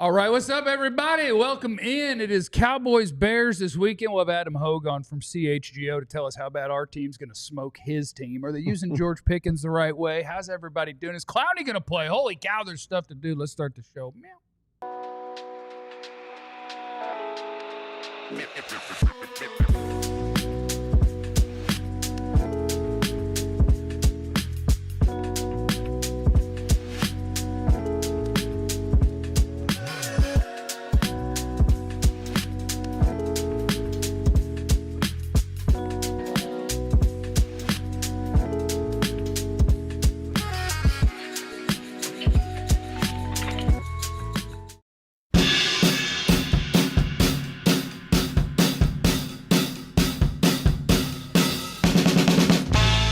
All right, what's up, everybody? Welcome in. It is Cowboys Bears this weekend. We'll have Adam Hogue on from CHGO to tell us how bad our team's going to smoke his team. Are they using George Pickens the right way? How's everybody doing? Is Clowney going to play? Holy cow, there's stuff to do. Let's start the show. Meow.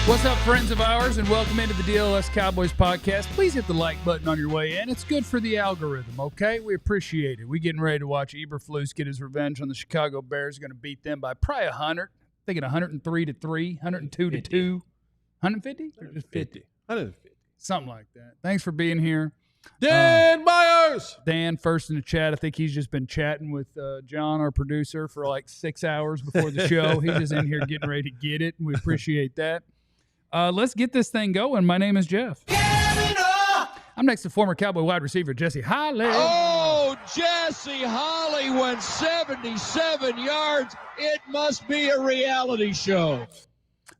What's up, friends of ours, and welcome into the DLLS Cowboys podcast. Please hit the like button on your way in. It's good for the algorithm, okay? We appreciate it. We're getting ready to watch Eberflus get his revenge on the Chicago Bears. Going to beat them by probably 100. Thinking 103-3, 102-2. 150? Or just 50? 150. Something like that. Thanks for being here. Dan Myers! Dan, first in the chat. I think he's just been chatting with John, our producer, for like 6 hours before the show. He's just in here getting ready to get it, and we appreciate that. Let's get this thing going. My name is Jeff. I'm next to former Cowboy wide receiver Jesse Holley. Oh, Jesse Holley went 77 yards. It must be a reality show.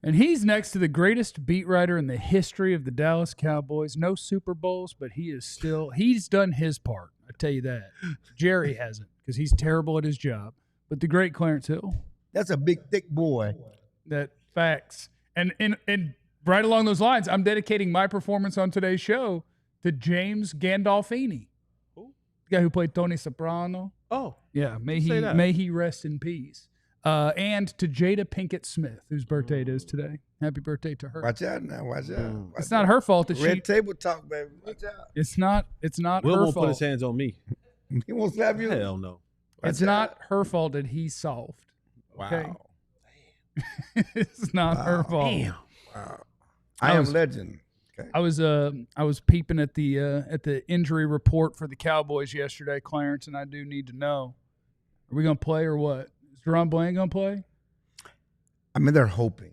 And he's next to the greatest beat writer in the history of the Dallas Cowboys. No Super Bowls, but he's done his part. I tell you that. Jerry hasn't, because he's terrible at his job. But the great Clarence Hill. That's a big, thick boy. That facts. And right along those lines, I'm dedicating my performance on today's show to James Gandolfini, the guy who played Tony Soprano. Oh, yeah. May he rest in peace. And to Jada Pinkett Smith, whose birthday it is today. Happy birthday to her. Watch out now. Watch out. It's not her fault that Red table talk, baby. Watch out. It's not Will her won't fault. put his hands on me. He won't slap you. Hell no. It's not her fault that he's soft. Okay? Wow. It's not her fault. Damn. Wow. I am legend. Okay. I was peeping at the injury report for the Cowboys yesterday, Clarence, and I do need to know: are we gonna play or what? Is DaRon Bland gonna play? I mean, they're hoping.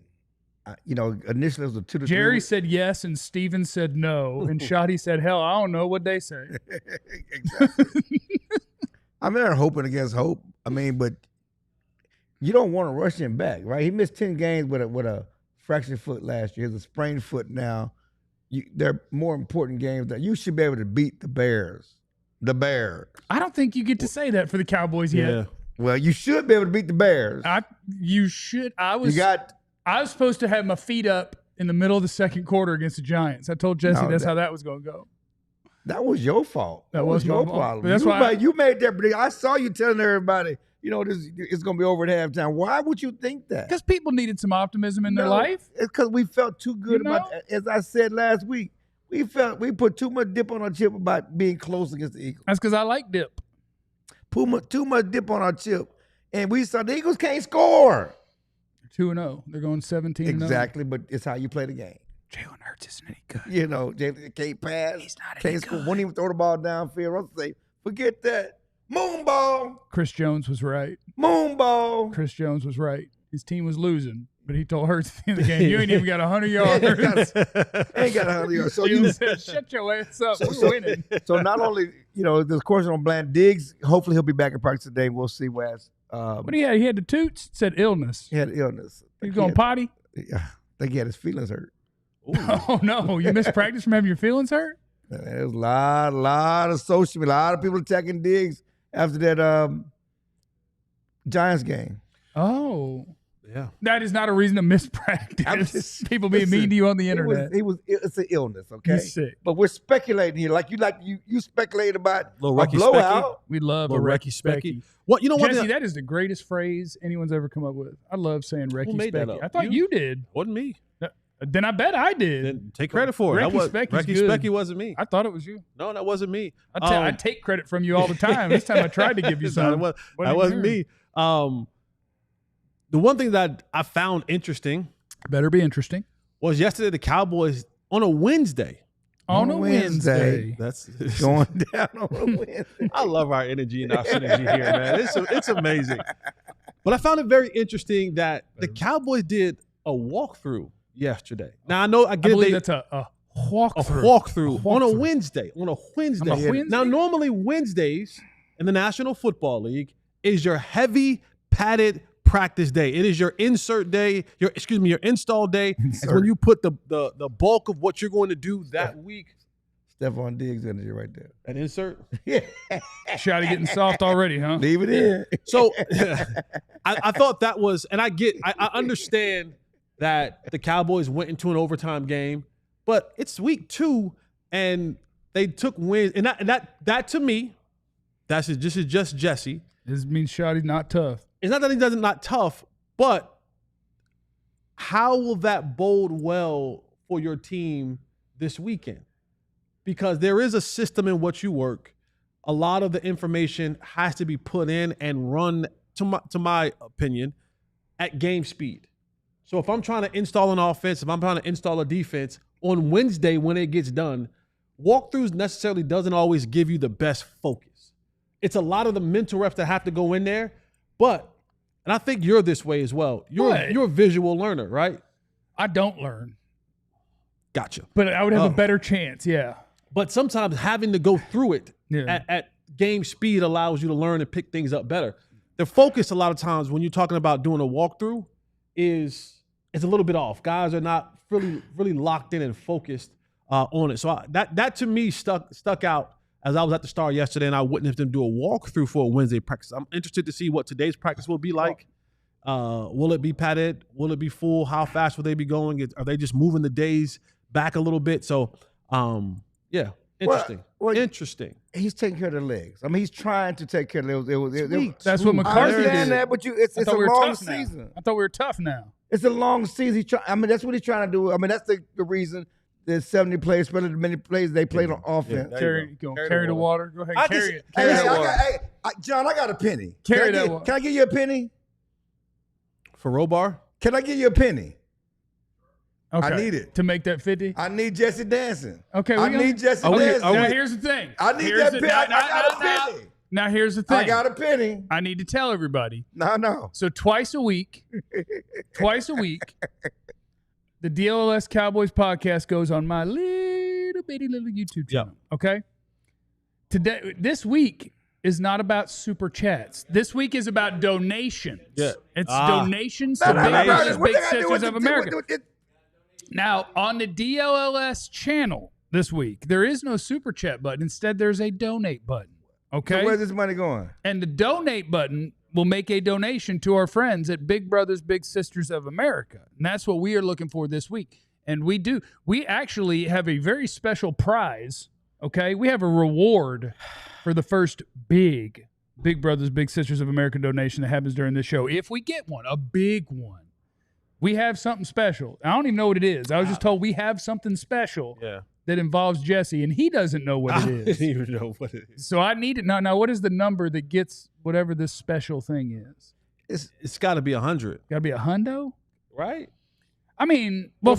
Initially it was a 2 to 3. Jerry said yes, and Steven said no, and SHUTvDOWN said, "Hell, I don't know what they say." Exactly. I mean, they're hoping against hope. I mean, but you don't want to rush him back, right? He missed 10 games with a fractured foot last year. He has a sprained foot now. They're more important games that you should be able to beat the Bears. The Bears. I don't think you get to say that for the Cowboys yet. Yeah. Well, you should be able to beat the Bears. You should. I was supposed to have my feet up in the middle of the second quarter against the Giants. I told Jesse that's how that was going to go. That was your fault. That was your my fault. problem. That's why you made that prediction. I saw you telling everybody, it's going to be over at halftime. Why would you think that? Because people needed some optimism in their life. It's because we felt too good about, as I said last week, we put too much dip on our chip about being close against the Eagles. That's because I like dip. Too much dip on our chip. And we saw the Eagles can't score. They're 2-0. They're going 17-0. Exactly, but it's how you play the game. Jalen Hurts isn't any good. James can't pass. He's not can't score. Won't even throw the ball downfield. Russell say, forget that. Moon ball. Chris Jones was right. Moon ball. Chris Jones was right. His team was losing, but he told Hurts at the end of the game, you ain't even got 100 yards. ain't got 100 yards. So you said, shut your ass up. We're winning. So not only, there's question on Bland. Diggs, hopefully he'll be back in practice today. We'll see where what do you have? He had the toots. It said illness. He had illness. He's going potty? Yeah. I think he had his feelings hurt. Oh, no. You missed practice from having your feelings hurt? There's a lot of social media, a lot of people attacking Diggs after that Giants game. Oh. Yeah. That is not a reason to miss practice. People being mean to you on the internet. It's an illness, okay? He's sick. But we're speculating here. You speculate about a Recky blowout. We love a Recky Specky. What Jesse, that is the greatest phrase anyone's ever come up with. I love saying Recky Who made that Specky. up? I thought you did. Wasn't me. Then I bet I did. Then take credit for it. Recky Specky wasn't me. I thought it was you. No, that wasn't me. I take credit from you all the time. This time I tried to give you some. That wasn't me. The one thing that I found interesting better be interesting was yesterday the Cowboys on a Wednesday On a Wednesday. That's Going down on a Wednesday. I love our energy and our synergy here, man. It's amazing. But I found it very interesting that the Cowboys did a walkthrough yesterday. Now I know I believe that's a walkthrough. walkthrough on a Wednesday. On a Wednesday. On a Wednesday? Now normally Wednesdays in the National Football League is your heavy padded practice day. It is your insert day, your install day. It's when you put the bulk of what you're going to do that week. Trevon Diggs energy right there. An insert? Yeah. Shotty getting soft already, huh? Leave it in. So I thought that was, and I understand that the Cowboys went into an overtime game, but it's week 2 and they took wins. And that to me, this is just Jesse. This means Shotty's not tough. It's not that he doesn't not tough, but how will that bode well for your team this weekend? Because there is a system in which you work. A lot of the information has to be put in and run, to my opinion, at game speed. So if I'm trying to install an offense, if I'm trying to install a defense, on Wednesday when it gets done, walkthroughs necessarily doesn't always give you the best focus. It's a lot of the mental reps that have to go in there, but, and I think you're this way as well. You're a visual learner, right? I don't learn. Gotcha. But I would have a better chance, yeah. But sometimes having to go through it at game speed allows you to learn and pick things up better. The focus a lot of times when you're talking about doing a walkthrough is a little bit off. Guys are not really locked in and focused on it. So that to me stuck out as I was at the Star yesterday and I witnessed them do a walkthrough for a Wednesday practice. I'm interested to see what today's practice will be like. Will it be padded? Will it be full? How fast will they be going? Are they just moving the days back a little bit? So, yeah, interesting. Well, interesting. He's taking care of the legs. I mean, he's trying to take care of the That's what I McCarthy understand did. that, but it's a long season. I thought we were tough now. It's a long season. That's what he's trying to do. I mean, that's the reason there's 70 players, spread as many plays they played on offense. Carry the water. Go ahead, carry it. Carry Hey, that water. John, I got a penny. Carry that water. Can I give you a penny? For Robar? Can I give you a penny? Okay. I need it. To make that 50? I need Jesse dancing. Okay. I need Jesse dancing. Now, here's the thing. I need that penny. I got a penny. Now, here's the thing. I got a penny. I need to tell everybody. No. So twice a week, the DLLS Cowboys podcast goes on my little YouTube channel. Okay. This week is not about super chats. This week is about donations. Yeah. It's donations to Big Brothers Big Sisters of America. With Now, on the DLLS channel this week, there is no super chat button. Instead, there's a donate button. Okay. So where's this money going? And the donate button will make a donation to our friends at Big Brothers Big Sisters of America. And that's what we are looking for this week. And we do. We actually have a very special prize. Okay. We have a reward for the first Big Brothers Big Sisters of America donation that happens during this show. If we get one, a big one. We have something special. I don't even know what it is. I was just told we have something special that involves Jesse, and he doesn't know what it is. I didn't even know what it is. So I need it. Now, what is the number that gets whatever this special thing is? It's got to be 100. Got to be a hundo? Right? I mean, well,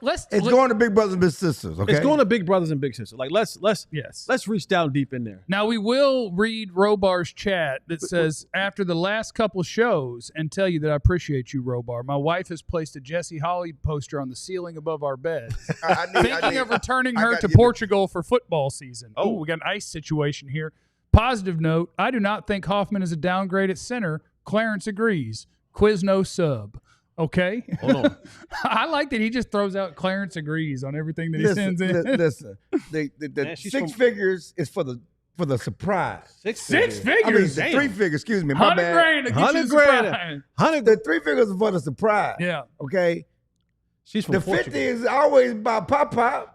let's. It's going to Big Brothers and Big Sisters, okay? It's going to Big Brothers and Big Sisters. Like, let's reach down deep in there. Now, we will read Robar's chat that says, after the last couple shows, and tell you that I appreciate you, Robar. My wife has placed a Jesse Holly poster on the ceiling above our bed. Thinking of returning her to Portugal for football season. Oh, we got an ice situation here. Positive note, I do not think Hoffman is a downgrade at center. Clarence agrees. Quizno sub. Okay. Hold on. I like that he just throws out Clarence agrees on everything that he sends in. Listen, the 6 figures is for the surprise. Six figures? I mean, 3 figures, excuse me. My 100 bad. grand to get you a surprise. The 3 figures are for the surprise. Yeah. Okay. She's from the Portugal. 50 is always by Pop.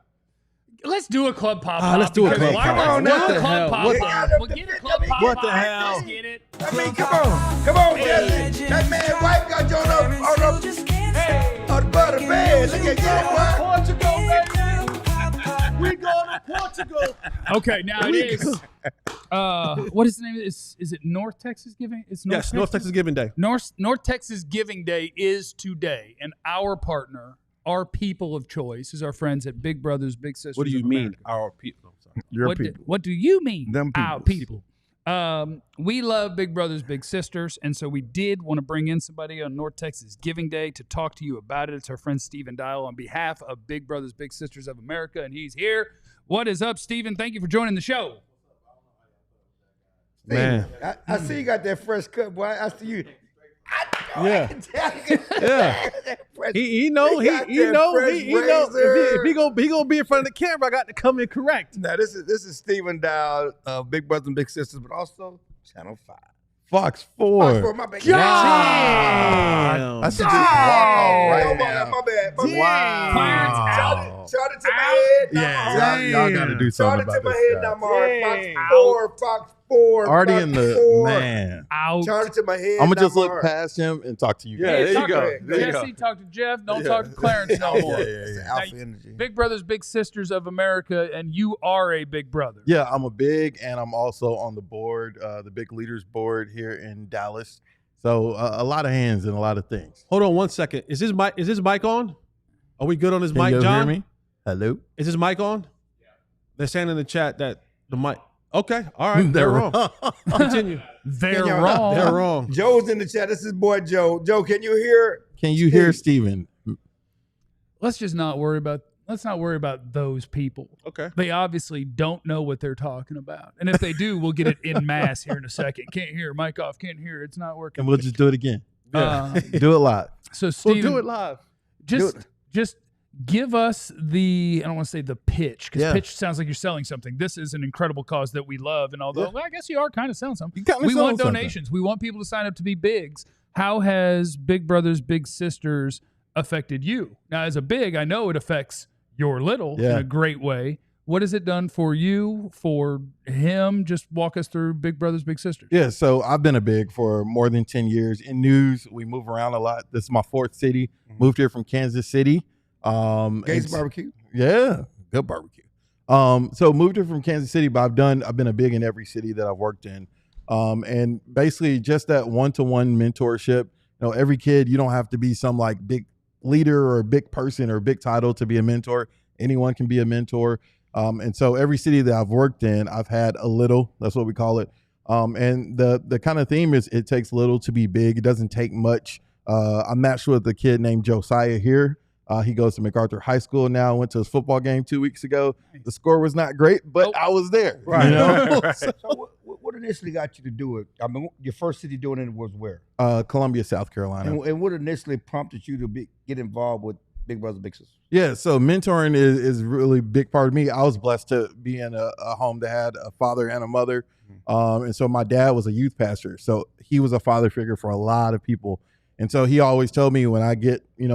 Let's do a club pop-up. Let's do a club pop-up. pop-up. What the hell? hell? We'll get a club pop-up. What the hell? Let's get it. I mean, come on, Jesse. That man wife got you on the butter bed. Look at you, boy. Portugal, baby. We going to Portugal. Okay, now it is. What is the name of this? Is it North Texas Giving? It's North Texas Giving Day. North Texas Giving Day is today, and our partner, our people of choice is our friends at Big Brothers Big Sisters. What do you of mean, America. our people? Your people. What do you mean, Them our peoples. people? We love Big Brothers Big Sisters, and so we did want to bring in somebody on North Texas Giving Day to talk to you about it. It's our friend SHUTvDOWN on behalf of Big Brothers Big Sisters of America, and he's here. What is up, Steven? Thank you for joining the show. Man. I see you got that fresh cut, boy. I see you. Yeah. He know. If he gonna be in front of the camera, I got to come in correct. Now this is SHUTvDOWN, Big Brothers and Big Sisters, but also Channel 5. Fox 4. Fox 4, my bad. Damn. I see this. Wow. Right My now. bad. My bad. Wow. Shout it to my head. Yeah, y'all got to do Shout something it about to my this head, guy. Namar. Fox 4. Already Fox in the 4. man. Out. Shout it to my head. I'm gonna just look Namar. past him and talk to you. Yeah, guys. there you talk go. to There you Jesse, go. talk to Jeff. Don't talk to Clarence no more. Alpha Now, energy. Big Brothers Big Sisters of America, and you are a big brother. Yeah, I'm a big, and I'm also on the board, the Big Leaders Board here in Dallas. So a lot of hands and a lot of things. Hold on 1 second. Is his mic on? Are we good on his Can mic, you John? hear me? Hello? Is his mic on? Yeah. They're saying in the chat that the mic. Okay, all right. They're wrong. Continue. They're y'all- wrong. They're wrong. Joe's in the chat. This is boy Joe. Joe, can you hear? Can you hear Steven? Let's not worry about those people. Okay. They obviously don't know what they're talking about. And if they do, we'll get it in mass here in a second. Can't hear. Mic off. Can't hear. It's not working. And we'll just do it again. Do it live. So We'll Steven, do it live. just give us the, I don't want to say the pitch, because Yeah. pitch sounds like you're selling something. This is an incredible cause that we love. And although well, I guess you are kind of selling something. You kinda We want selling something. donations. We want people to sign up to be bigs. How has Big Brothers Big Sisters affected you? Now, as a big, I know it affects your little in Yeah. a great way. What has it done for you, for him? Just walk us through Big Brothers Big Sisters. Yeah, so I've been a big for more than 10 years. In news, we move around a lot. This is my fourth city. Moved here from Kansas City. Gates it's- Barbecue. Yeah, good barbecue. So moved here from Kansas City, but I've been a big in every city that I've worked in. And basically just that one-to-one mentorship. You know, every kid, you don't have to be some like big leader or a big person or a big title to be a mentor. Anyone can be a mentor. And so every city that I've worked in, I've had a little, that's what we call it. And the kind of theme is it takes little to be big. It doesn't take much. I matched with a kid named Josiah here. He goes to MacArthur High School now. Went to his football game 2 weeks ago. The score was not great, but I was there. Right. You know? So what initially got you to do it? I mean, your first city doing it was where? Columbia, South Carolina. And what initially prompted you to get involved with Big Brothers Big Sisters? Yeah, so mentoring is really a big part of me. I was blessed to be in a home that had a father and a mother. And so my dad was a youth pastor. So he was a father figure for a lot of people. And so he always told me when I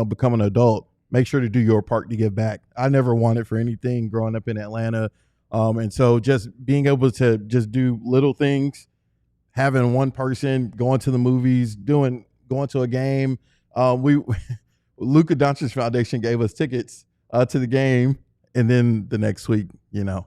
become an adult, make sure to do your part to give back. I never wanted for anything growing up in Atlanta. And so just being able to just do little things, having one person going to the movies, going to a game. Luka Doncic's foundation gave us tickets to the game. And then the next week,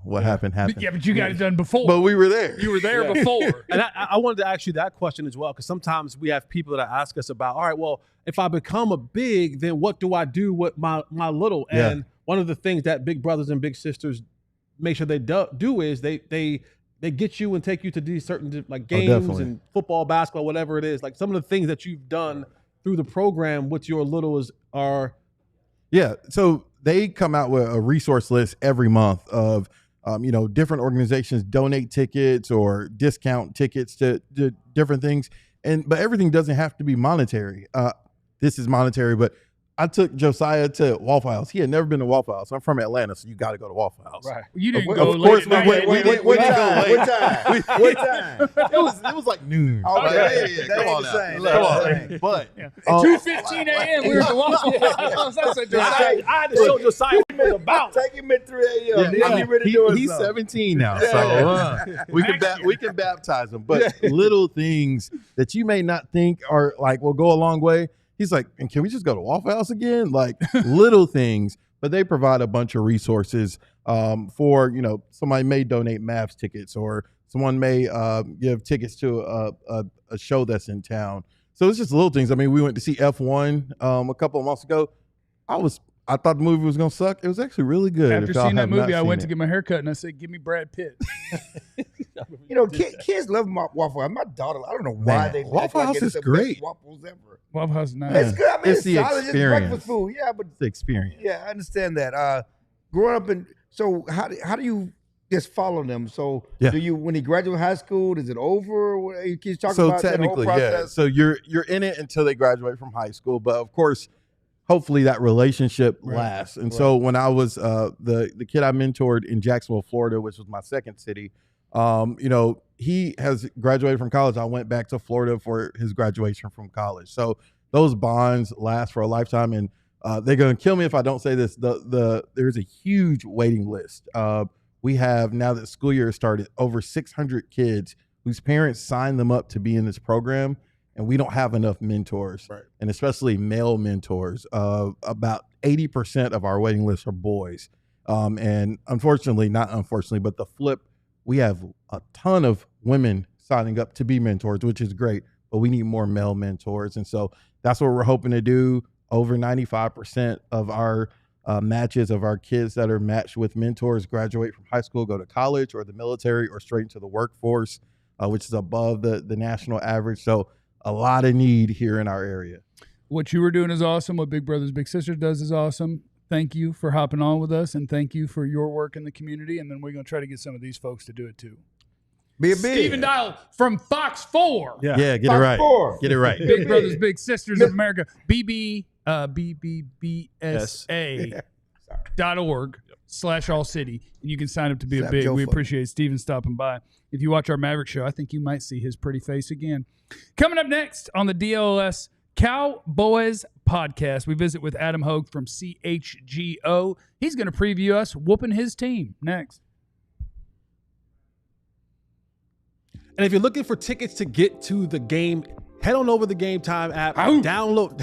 what happened. Yeah, but you got it done before. But we were there. You were there before. And I wanted to ask you that question as well, because sometimes we have people that ask us about, all right, well, if I become a big, then what do I do with my little? Yeah. And one of the things that Big Brothers and Big Sisters make sure they do is they get you and take you to these certain like games definitely. and football, basketball, whatever it is. Like some of the things that you've done through the program with your little are. Yeah. So they come out with a resource list every month of, different organizations donate tickets or discount tickets to different things. But everything doesn't have to be monetary. This is monetary, but I took Josiah to Waffle House. He had never been to Waffle House. I'm from Atlanta, so you got to go to Waffle House. Right. You didn't Of go course, late at night. we didn't go late. What time? What time? It was like noon. Okay. Come That on ain't now. the Come same. on. But At 2:15 a.m. we were at the Waffle House. That's a I had to show Josiah what it was about. Take him at 3 a.m. Yeah, Then you ready doing he's something. 17 now, so we can baptize him. But little things that you may not think are like will go a long way. He's like, and can we just go to Waffle House again? Like little things, but they provide a bunch of resources for, somebody may donate Mavs tickets or someone may give tickets to a show that's in town. So it's just little things. I mean, we went to see F1 a couple of months ago. I I thought the movie was gonna suck. It was actually really good. After If y'all seeing that have not movie, I seen went it. to get my hair cut, and I said, "Give me Brad Pitt." You know, kids love Waffle House. My daughter, I don't know why Man, they Waffle House is the best great. waffles ever. Waffle House is nice. It's good. I mean, It's it's the solid. It's experience. breakfast food. Yeah, but It's the experience. yeah, I understand that. Growing up in, so how do you just follow them? So Yeah. do you, when he graduates high school, is it over? What, you keep talking So about that whole technically, yeah. process? So you're in it until they graduate from high school, but of course, hopefully that relationship lasts. And so when I was the kid I mentored in Jacksonville, Florida, which was my second city, you know, he has graduated from college. I went back to Florida for his graduation from college. So those bonds last for a lifetime, and they're gonna kill me if I don't say this. There's a huge waiting list. We have, now that the school year has started, over 600 kids whose parents signed them up to be in this program, and we don't have enough mentors, and especially male mentors. About 80% of our waiting list are boys. And unfortunately, not unfortunately, but the flip, we have a ton of women signing up to be mentors, which is great, but we need more male mentors. And so that's what we're hoping to do. Over 95% of our matches of our kids that are matched with mentors graduate from high school, go to college or the military or straight into the workforce, which is above the national average. So a lot of need here in our area. What you were doing is awesome. What Big Brothers Big Sisters does is awesome. Thank you for hopping on with us, and thank you for your work in the community. And then we're going to try to get some of these folks to do it too. Be a big. Stephen Dial from Fox 4. Yeah, get it Fox right. 4. Get it right. Big Brothers Big Sisters of America. BBBSA.org/AllCity. And you can sign up to be a big. We appreciate Stephen stopping by. If you watch our Maverick show, I think you might see his pretty face again. Coming up next on the DLLS Cowboys podcast, we visit with Adam Hogue from CHGO. He's going to preview us whooping his team next. And if you're looking for tickets to get to the game, head on over the Game Time app, download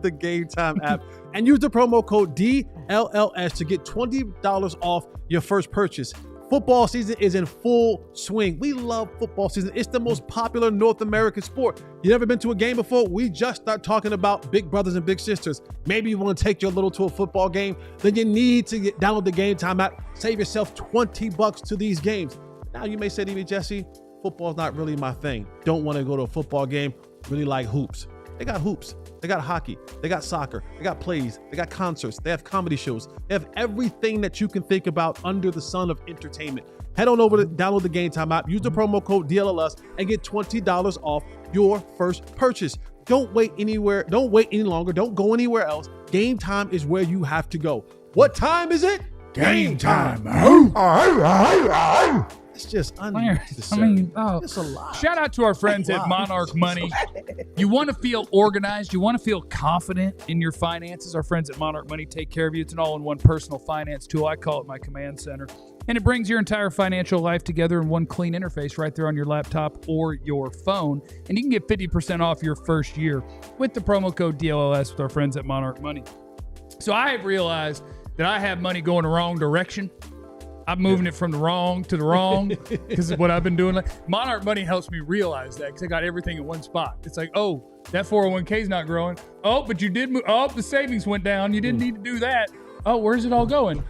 the Game Time app, and use the promo code DLLS to get $20 off your first purchase. Football season is in full swing. We love football season. It's the most popular North American sport. You never been to a game before? We just start talking about big brothers and big sisters. Maybe you want to take your little to a football game? Then you need to download the Game Time app. Save yourself $20 to these games. Now you may say to me, Jesse, football's not really my thing. Don't want to go to a football game. Really like hoops. They got hoops. They got hockey. They got soccer. They got plays. They got concerts. They have comedy shows. They have everything that you can think about under the sun of entertainment. Head on over to download the Game Time app. Use the promo code DLLS and get $20 off your first purchase. Don't wait anywhere. Don't wait any longer. Don't go anywhere else. Game Time is where you have to go. What time is it? Game time. It's just unnecessary. It's a lot. Shout out to our friends at Monarch Money. You want to feel organized. You want to feel confident in your finances. Our friends at Monarch Money take care of you. It's an all-in-one personal finance tool. I call it my command center. And it brings your entire financial life together in one clean interface right there on your laptop or your phone. And you can get 50% off your first year with the promo code DLLS with our friends at Monarch Money. So I have realized that I have money going the wrong direction. I'm moving it from the wrong to the wrong because of what I've been doing. Monarch Money helps me realize that because I got everything in one spot. It's like, oh, that 401k is not growing. Oh, but you did move. Oh, the savings went down. You didn't need to do that. Oh, where's it all going?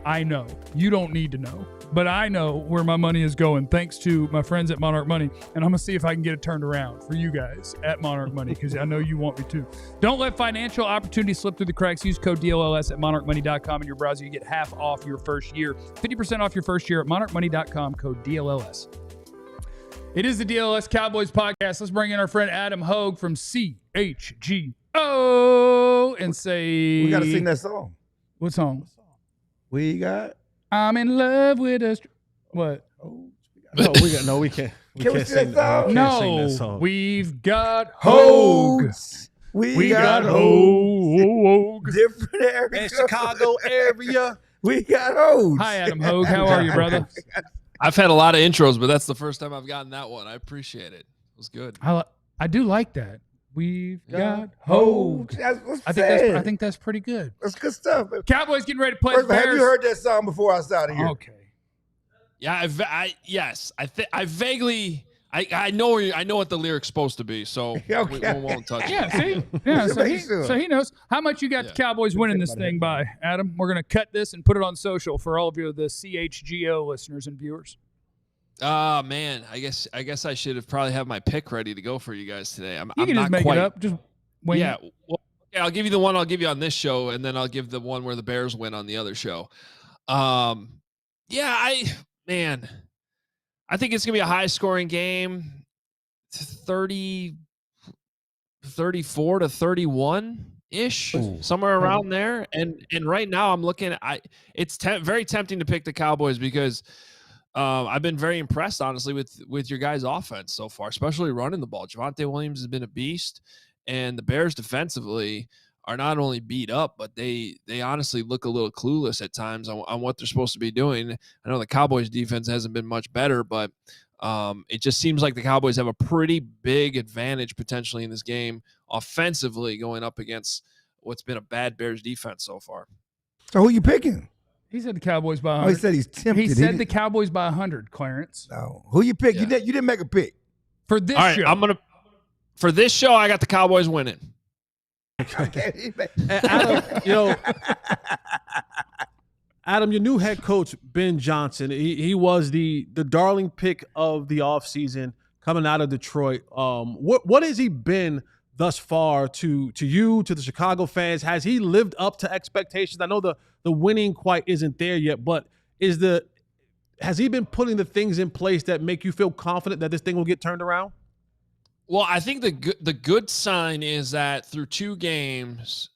I know. You don't need to know. But I know where my money is going thanks to my friends at Monarch Money. And I'm going to see if I can get it turned around for you guys at Monarch Money because I know you want me to. Don't let financial opportunities slip through the cracks. Use code DLLS at monarchmoney.com in your browser. You get half off your first year. 50% off your first year at monarchmoney.com, code DLLS. It is the DLLS Cowboys podcast. Let's bring in our friend Adam Hogue from CHGO and say... We got to sing that song. What song? We got... I'm in love with a... What? We can't. Can we sing that song? No, we've got Hogue. We got Hogue. Different area. In Chicago area. We got O's. Hi, Adam Hogue. How are you, brother? I've had a lot of intros, but that's the first time I've gotten that one. I appreciate it. It was good. I do like that. We've got Hogue. I think that's pretty good. That's good stuff. Cowboys getting ready to play First, the Bears. have you heard that song before outside of here? Okay. Yeah, I I know what the lyric's supposed to be, so we won't touch it. Yeah, see? Yeah, so he knows. How much you got the Cowboys winning this thing by, Adam? We're going to cut this and put it on social for all of you, the CHGO listeners and viewers. Man, I guess I should have probably have my pick ready to go for you guys today. I'm can not just make quite, it up. Just wing it. Well, okay, I'll give you the one I'll give you on this show, and then I'll give the one where the Bears win on the other show. I think it's gonna be a high scoring game. 34 to 31 ish, somewhere around there. And right now I'm looking at it's very tempting to pick the Cowboys because I've been very impressed, honestly, with your guys' offense so far, especially running the ball. Javonte Williams has been a beast, and the Bears defensively are not only beat up, but they honestly look a little clueless at times on what they're supposed to be doing. I know the Cowboys defense hasn't been much better, but it just seems like the Cowboys have a pretty big advantage potentially in this game offensively going up against what's been a bad Bears defense so far. So who you picking? He said the Cowboys by 100. Oh, he said he's tempted. He said the Cowboys by 100, Clarence. No. Who you pick? Yeah. You didn't make a pick. For this All right, show. For this show, I got the Cowboys winning. Adam, your new head coach, Ben Johnson, he was the darling pick of the offseason coming out of Detroit. What has he been thus far to you, to the Chicago fans? Has he lived up to expectations? I know the winning quite isn't there yet, but has he been putting the things in place that make you feel confident that this thing will get turned around? Well, I think the good sign is that through 2 games,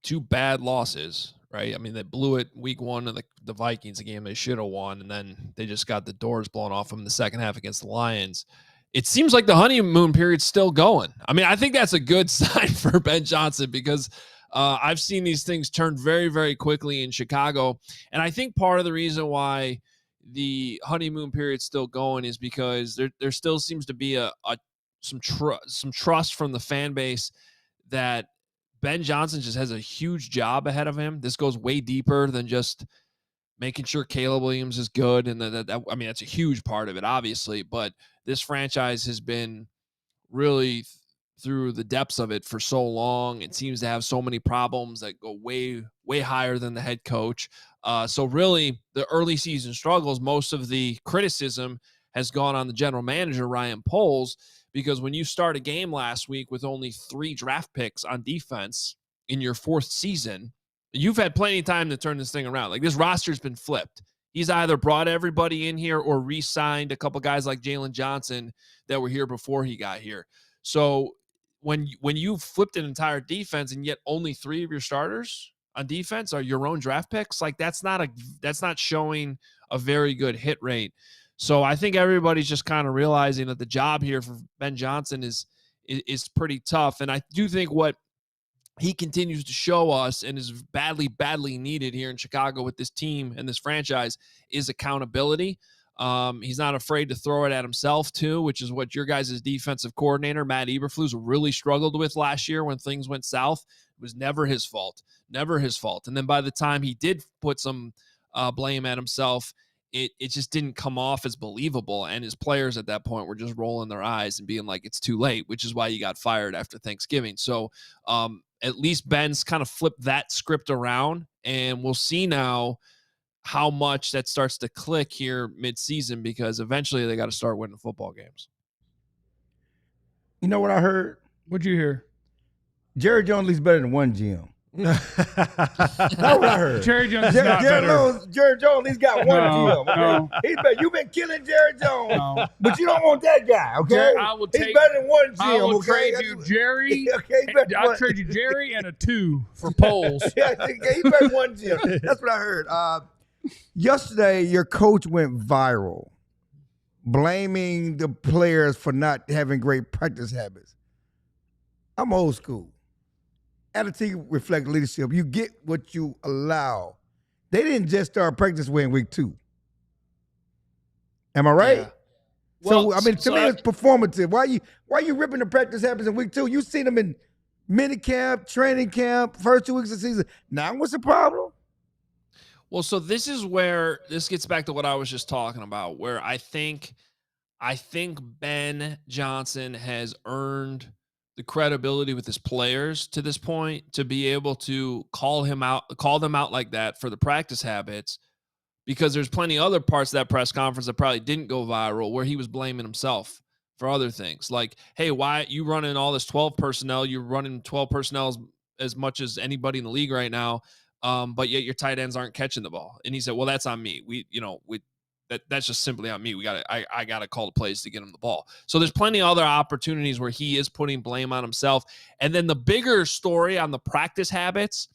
2 bad losses, right? I mean, they blew it week 1 of the Vikings, a game they should have won, and then they just got the doors blown off them in the second half against the Lions. It seems like the honeymoon period's still going. I mean, I think that's a good sign for Ben Johnson because I've seen these things turn very, very quickly in Chicago. And I think part of the reason why the honeymoon period's still going is because there still seems to be some trust from the fan base that Ben Johnson just has a huge job ahead of him. This goes way deeper than just making sure Caleb Williams is good. And I mean, that's a huge part of it, obviously, but this franchise has been really through the depths of it for so long. It seems to have so many problems that go way, way higher than the head coach. So really the early season struggles, most of the criticism has gone on the general manager, Ryan Poles, because when you start a game last week with only 3 draft picks on defense in your 4th season, you've had plenty of time to turn this thing around. Like, this roster's been flipped. He's either brought everybody in here or re-signed a couple guys like Jalen Johnson that were here before he got here. So when you flipped an entire defense and yet only 3 of your starters on defense are your own draft picks, like that's not showing a very good hit rate. So I think everybody's just kind of realizing that the job here for Ben Johnson is pretty tough. And I do think what he continues to show us and is badly, badly needed here in Chicago with this team and this franchise is accountability. He's not afraid to throw it at himself too, which is what your guys' defensive coordinator, Matt Eberflus, really struggled with last year when things went south. It was never his fault. And then by the time he did put some blame at himself, it just didn't come off as believable. And his players at that point were just rolling their eyes and being like, it's too late, which is why you got fired after Thanksgiving. So at least Ben's kind of flipped that script around, and we'll see now how much that starts to click here mid-season, because eventually they got to start winning football games. You know what I heard? What'd you hear? Jerry Jones is better than one GM. That's what I heard. Jerry Jones is not better. Jerry Jones, he's got one GM. Okay? No. He's better. You've been killing Jerry Jones, but you don't want that guy. Okay, Jerry, he's better than one GM. I will okay? trade you Jerry. Okay, I'll trade you Jerry and a 2 for polls. Yeah, he's better than one GM. That's what I heard. Yesterday, your coach went viral, blaming the players for not having great practice habits. I'm old school. Attitude reflects leadership. You get what you allow. They didn't just start practice way in week 2. Am I right? Yeah. Well, so I mean, to me, it's performative. Why you ripping the practice habits in week 2? You seen them in mini camp, training camp, first 2 weeks of the season. Now, what's the problem? Well, so this is where this gets back to what I was just talking about, where I think I think Ben Johnson has earned the credibility with his players to this point to be able to call them out like that for the practice habits, because there's plenty of other parts of that press conference that probably didn't go viral where he was blaming himself for other things. Like, hey, why you running all this 12 personnel? You're running 12 personnel as much as anybody in the league right now, but yet your tight ends aren't catching the ball. And he said, well, that's on me. That's just simply on me. I got to call the plays to get him the ball. So there's plenty of other opportunities where he is putting blame on himself. And then the bigger story on the practice habits,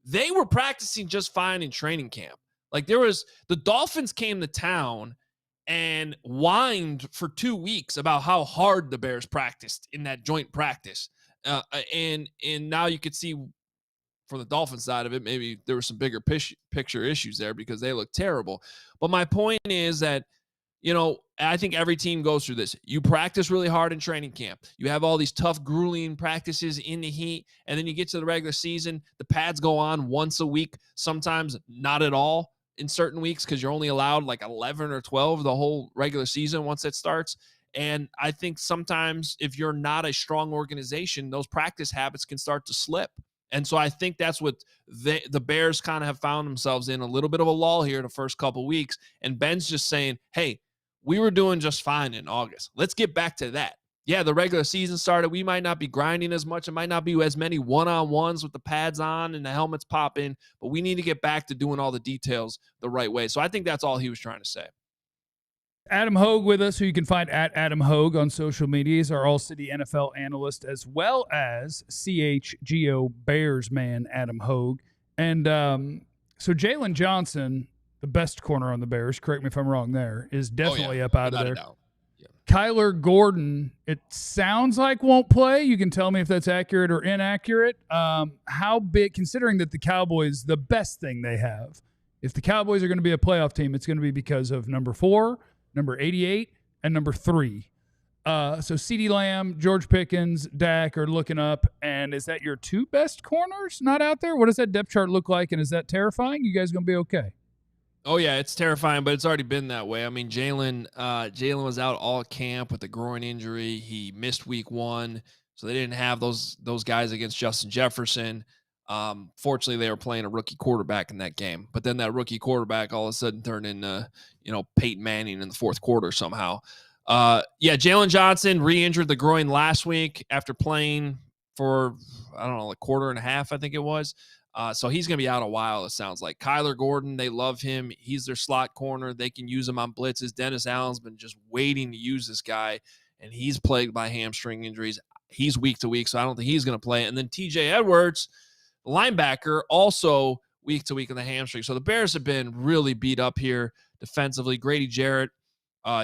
they were practicing just fine in training camp. Like the Dolphins came to town and whined for 2 weeks about how hard the Bears practiced in that joint practice. And now you could see from the Dolphins side of it, maybe there were some bigger picture issues there because they look terrible. But my point is that, I think every team goes through this. You practice really hard in training camp. You have all these tough, grueling practices in the heat, and then you get to the regular season. The pads go on once a week, sometimes not at all in certain weeks because you're only allowed like 11 or 12 the whole regular season once it starts. And I think sometimes if you're not a strong organization, those practice habits can start to slip. And so I think that's what the Bears kind of have found themselves in, a little bit of a lull here the first couple of weeks. And Ben's just saying, hey, we were doing just fine in August. Let's get back to that. Yeah, the regular season started. We might not be grinding as much. It might not be as many one-on-ones with the pads on and the helmets popping, but we need to get back to doing all the details the right way. So I think that's all he was trying to say. Adam Hogue with us, who you can find at Adam Hogue on social media. He's our All-City NFL analyst, as well as CHGO Bears man, Adam Hogue. And so Jalen Johnson, the best corner on the Bears, correct me if I'm wrong there, is definitely up out of there. Yeah. Kyler Gordon, it sounds like won't play. You can tell me if that's accurate or inaccurate. How big, considering that the Cowboys, the best thing they have, if the Cowboys are going to be a playoff team, it's going to be because of number 4, number 88, and number 3. So CeeDee Lamb, George Pickens, Dak are looking up. And is that your 2 best corners not out there? What does that depth chart look like? And is that terrifying? You guys going to be okay? Oh, yeah, it's terrifying, but it's already been that way. I mean, Jalen was out all camp with a groin injury. He missed week 1, so they didn't have those guys against Justin Jefferson. Fortunately, they were playing a rookie quarterback in that game. But then that rookie quarterback all of a sudden turned into, Peyton Manning in the fourth quarter somehow. Jalen Johnson re-injured the groin last week after playing for, a quarter and a half, I think it was. So he's going to be out a while, it sounds like. Kyler Gordon, they love him. He's their slot corner. They can use him on blitzes. Dennis Allen's been just waiting to use this guy, and he's plagued by hamstring injuries. He's week to week, so I don't think he's going to play. And then TJ Edwards, linebacker, also week to week in the hamstring. So the Bears have been really beat up here defensively. Grady Jarrett,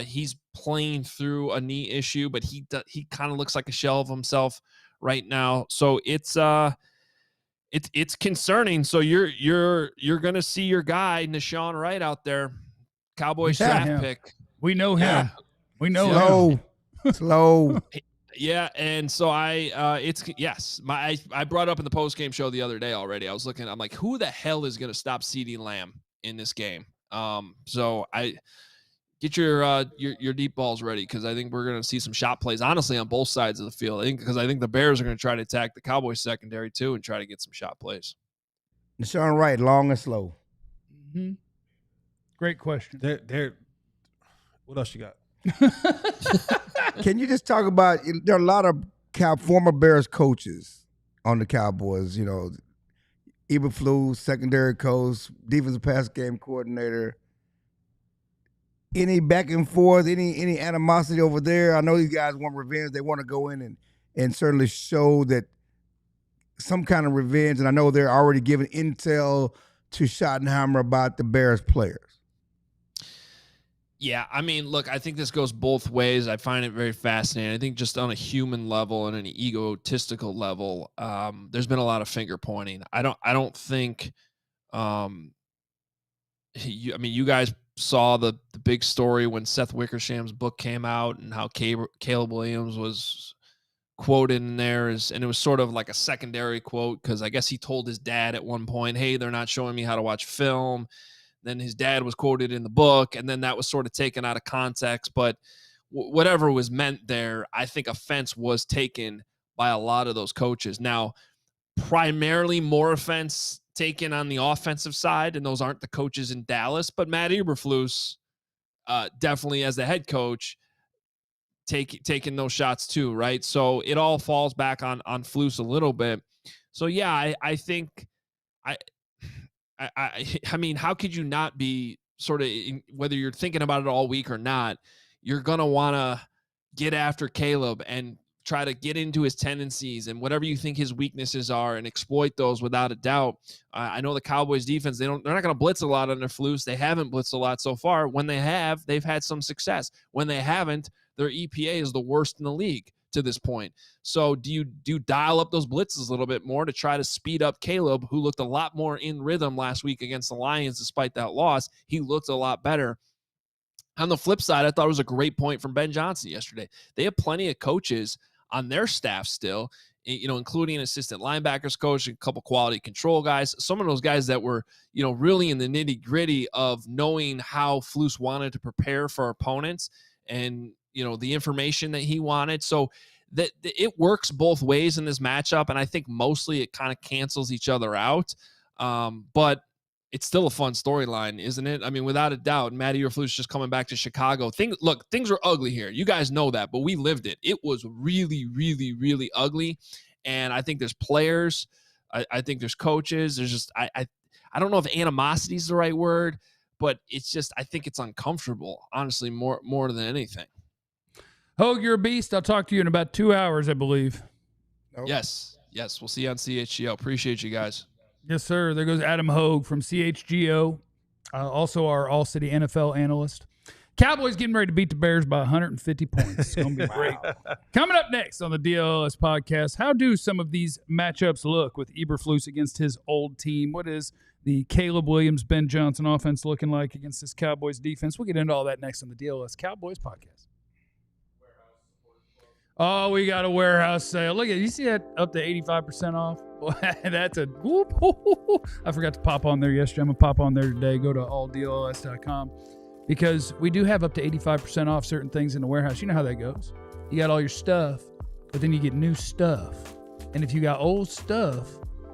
he's playing through a knee issue, but he kind of looks like a shell of himself right now. So it's concerning. So you're going to see your guy Nashawn Wright out there, Cowboys draft pick. We know him. Yeah. We know him. Slow. Yeah, and so I brought up in the post-game show the other day already. I was looking, I'm like, who the hell is going to stop CeeDee Lamb in this game? So I get your deep balls ready, because I think we're going to see some shot plays, honestly, on both sides of the field. Because I think the Bears are going to try to attack the Cowboys secondary too and try to get some shot plays. Nashawn Wright, long and slow. Mm-hmm. Great question. They're what else you got? Can you just talk about, there are a lot of former Bears coaches on the Cowboys, Eberflus, secondary coach, defensive pass game coordinator. Any back and forth, any animosity over there? I know these guys want revenge. They want to go in and certainly show that some kind of revenge. And I know they're already giving intel to Schottenheimer about the Bears players. Yeah, I mean, look, I think this goes both ways. I find it very fascinating. I think just on a human level and an egotistical level, there's been a lot of finger pointing. I don't think, you guys saw the big story when Seth Wickersham's book came out and how Caleb Williams was quoted in there, and it was sort of like a secondary quote, because I guess he told his dad at one point, hey, they're not showing me how to watch film. Then his dad was quoted in the book, and then that was sort of taken out of context. But whatever was meant there, I think offense was taken by a lot of those coaches. Now, primarily more offense taken on the offensive side, and those aren't the coaches in Dallas, but Matt Eberflus, definitely as the head coach, taking those shots too, right? So it all falls back on Flus a little bit. So yeah, I think I mean, how could you not be sort of, whether you're thinking about it all week or not, you're gonna want to get after Caleb and try to get into his tendencies and whatever you think his weaknesses are and exploit those without a doubt. I know the Cowboys defense, they're not going to blitz a lot under Flus. They haven't blitzed a lot so far. When they have, they've had some success. When they haven't, their EPA is the worst in the league to this point. So do you dial up those blitzes a little bit more to try to speed up Caleb, who looked a lot more in rhythm last week against the Lions despite that loss? He looked a lot better. On the flip side, I thought it was a great point from Ben Johnson yesterday. They have plenty of coaches on their staff still, including an assistant linebackers coach, a couple quality control guys, some of those guys that were, really in the nitty gritty of knowing how Flus wanted to prepare for opponents and, the information that he wanted. So that it works both ways in this matchup. And I think mostly it kind of cancels each other out. But it's still a fun storyline, isn't it? I mean, without a doubt, Matt Eberflus just coming back to Chicago. Things are ugly here. You guys know that, but we lived it. It was really, really, really ugly. And I think there's players. I think there's coaches. There's just, I don't know if animosity is the right word, but it's just, I think it's uncomfortable, honestly, more than anything. Hogue, you're a beast. I'll talk to you in about 2 hours, I believe. Nope. Yes. We'll see you on CHGO. Appreciate you guys. Yes, sir. There goes Adam Hogue from CHGO, also our All-City NFL analyst. Cowboys getting ready to beat the Bears by 150 points. It's going to be great. Coming up next on the DLLS podcast, how do some of these matchups look with Eberflus against his old team? What is the Caleb Williams, Ben Johnson offense looking like against this Cowboys defense? We'll get into all that next on the DLLS Cowboys podcast. Oh, we got a warehouse sale. Look at you see that up to 85% off? That's a whoop. I forgot to pop on there yesterday. I'm going to pop on there today. Go to alldlls.com because we do have up to 85% off certain things in the warehouse. You know how that goes. You got all your stuff, but then you get new stuff. And if you got old stuff,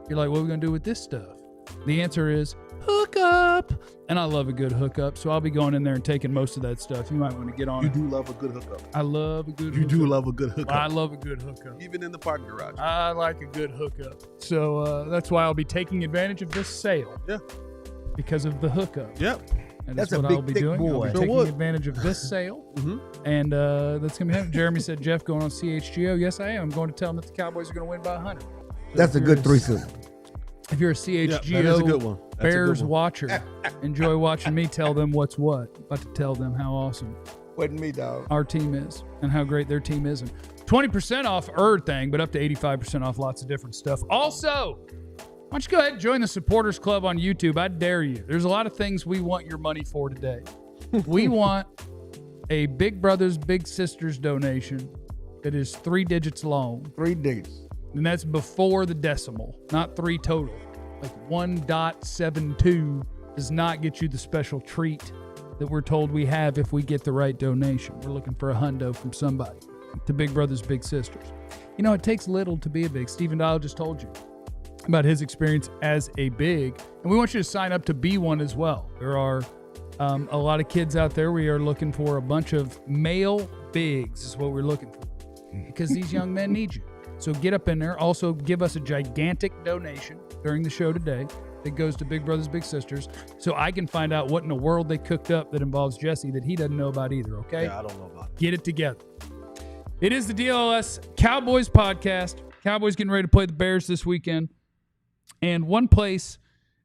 you're like, what are we going to do with this stuff? The answer is hookup. And I love a good hookup, so I'll be going in there and taking most of that stuff. You might want to get on it. You do love a good hookup. I love a good hookup. You do love a good hookup. I love a good hookup. Even in the parking garage. I like a good hookup. So that's why I'll be taking advantage of this sale. Yeah. Because of the hookup. Yep. And That's what a big, I'll be thick doing. boy. I'll be Sure taking would. advantage of this sale. Mm-hmm. And that's going to be happening. Jeremy said, Jeff, going on CHGO. Yes, I am. I'm going to tell him that the Cowboys are going to win by 100. So That's a good threesome. If you're a CHGO that is a good one. That's a good Bears one. watcher, enjoy watching me tell them what's what. About to tell them how awesome Wasn't me, dog. our team is and how great their team is. And 20% off thing, but up to 85% off lots of different stuff. Also, why don't you go ahead and join the Supporters Club on YouTube? I dare you. There's a lot of things we want your money for today. We want a Big Brothers Big Sisters donation that is 3 digits long. 3 digits. And that's before the decimal, not 3 total. Like 1.72 does not get you the special treat that we're told we have if we get the right donation. We're looking for a hundo from somebody to Big Brothers Big Sisters. You know, it takes little to be a big. Stephen Dial just told you about his experience as a big. And we want you to sign up to be one as well. There are a lot of kids out there. We are looking for a bunch of male bigs is what we're looking for because these young men need you. So get up in there. Also, give us a gigantic donation during the show today that goes to Big Brothers Big Sisters so I can find out what in the world they cooked up that involves Jesse that he doesn't know about either, okay? Yeah, I don't know about it. Get it together. It is the DLLS Cowboys podcast. Cowboys getting ready to play the Bears this weekend. And one place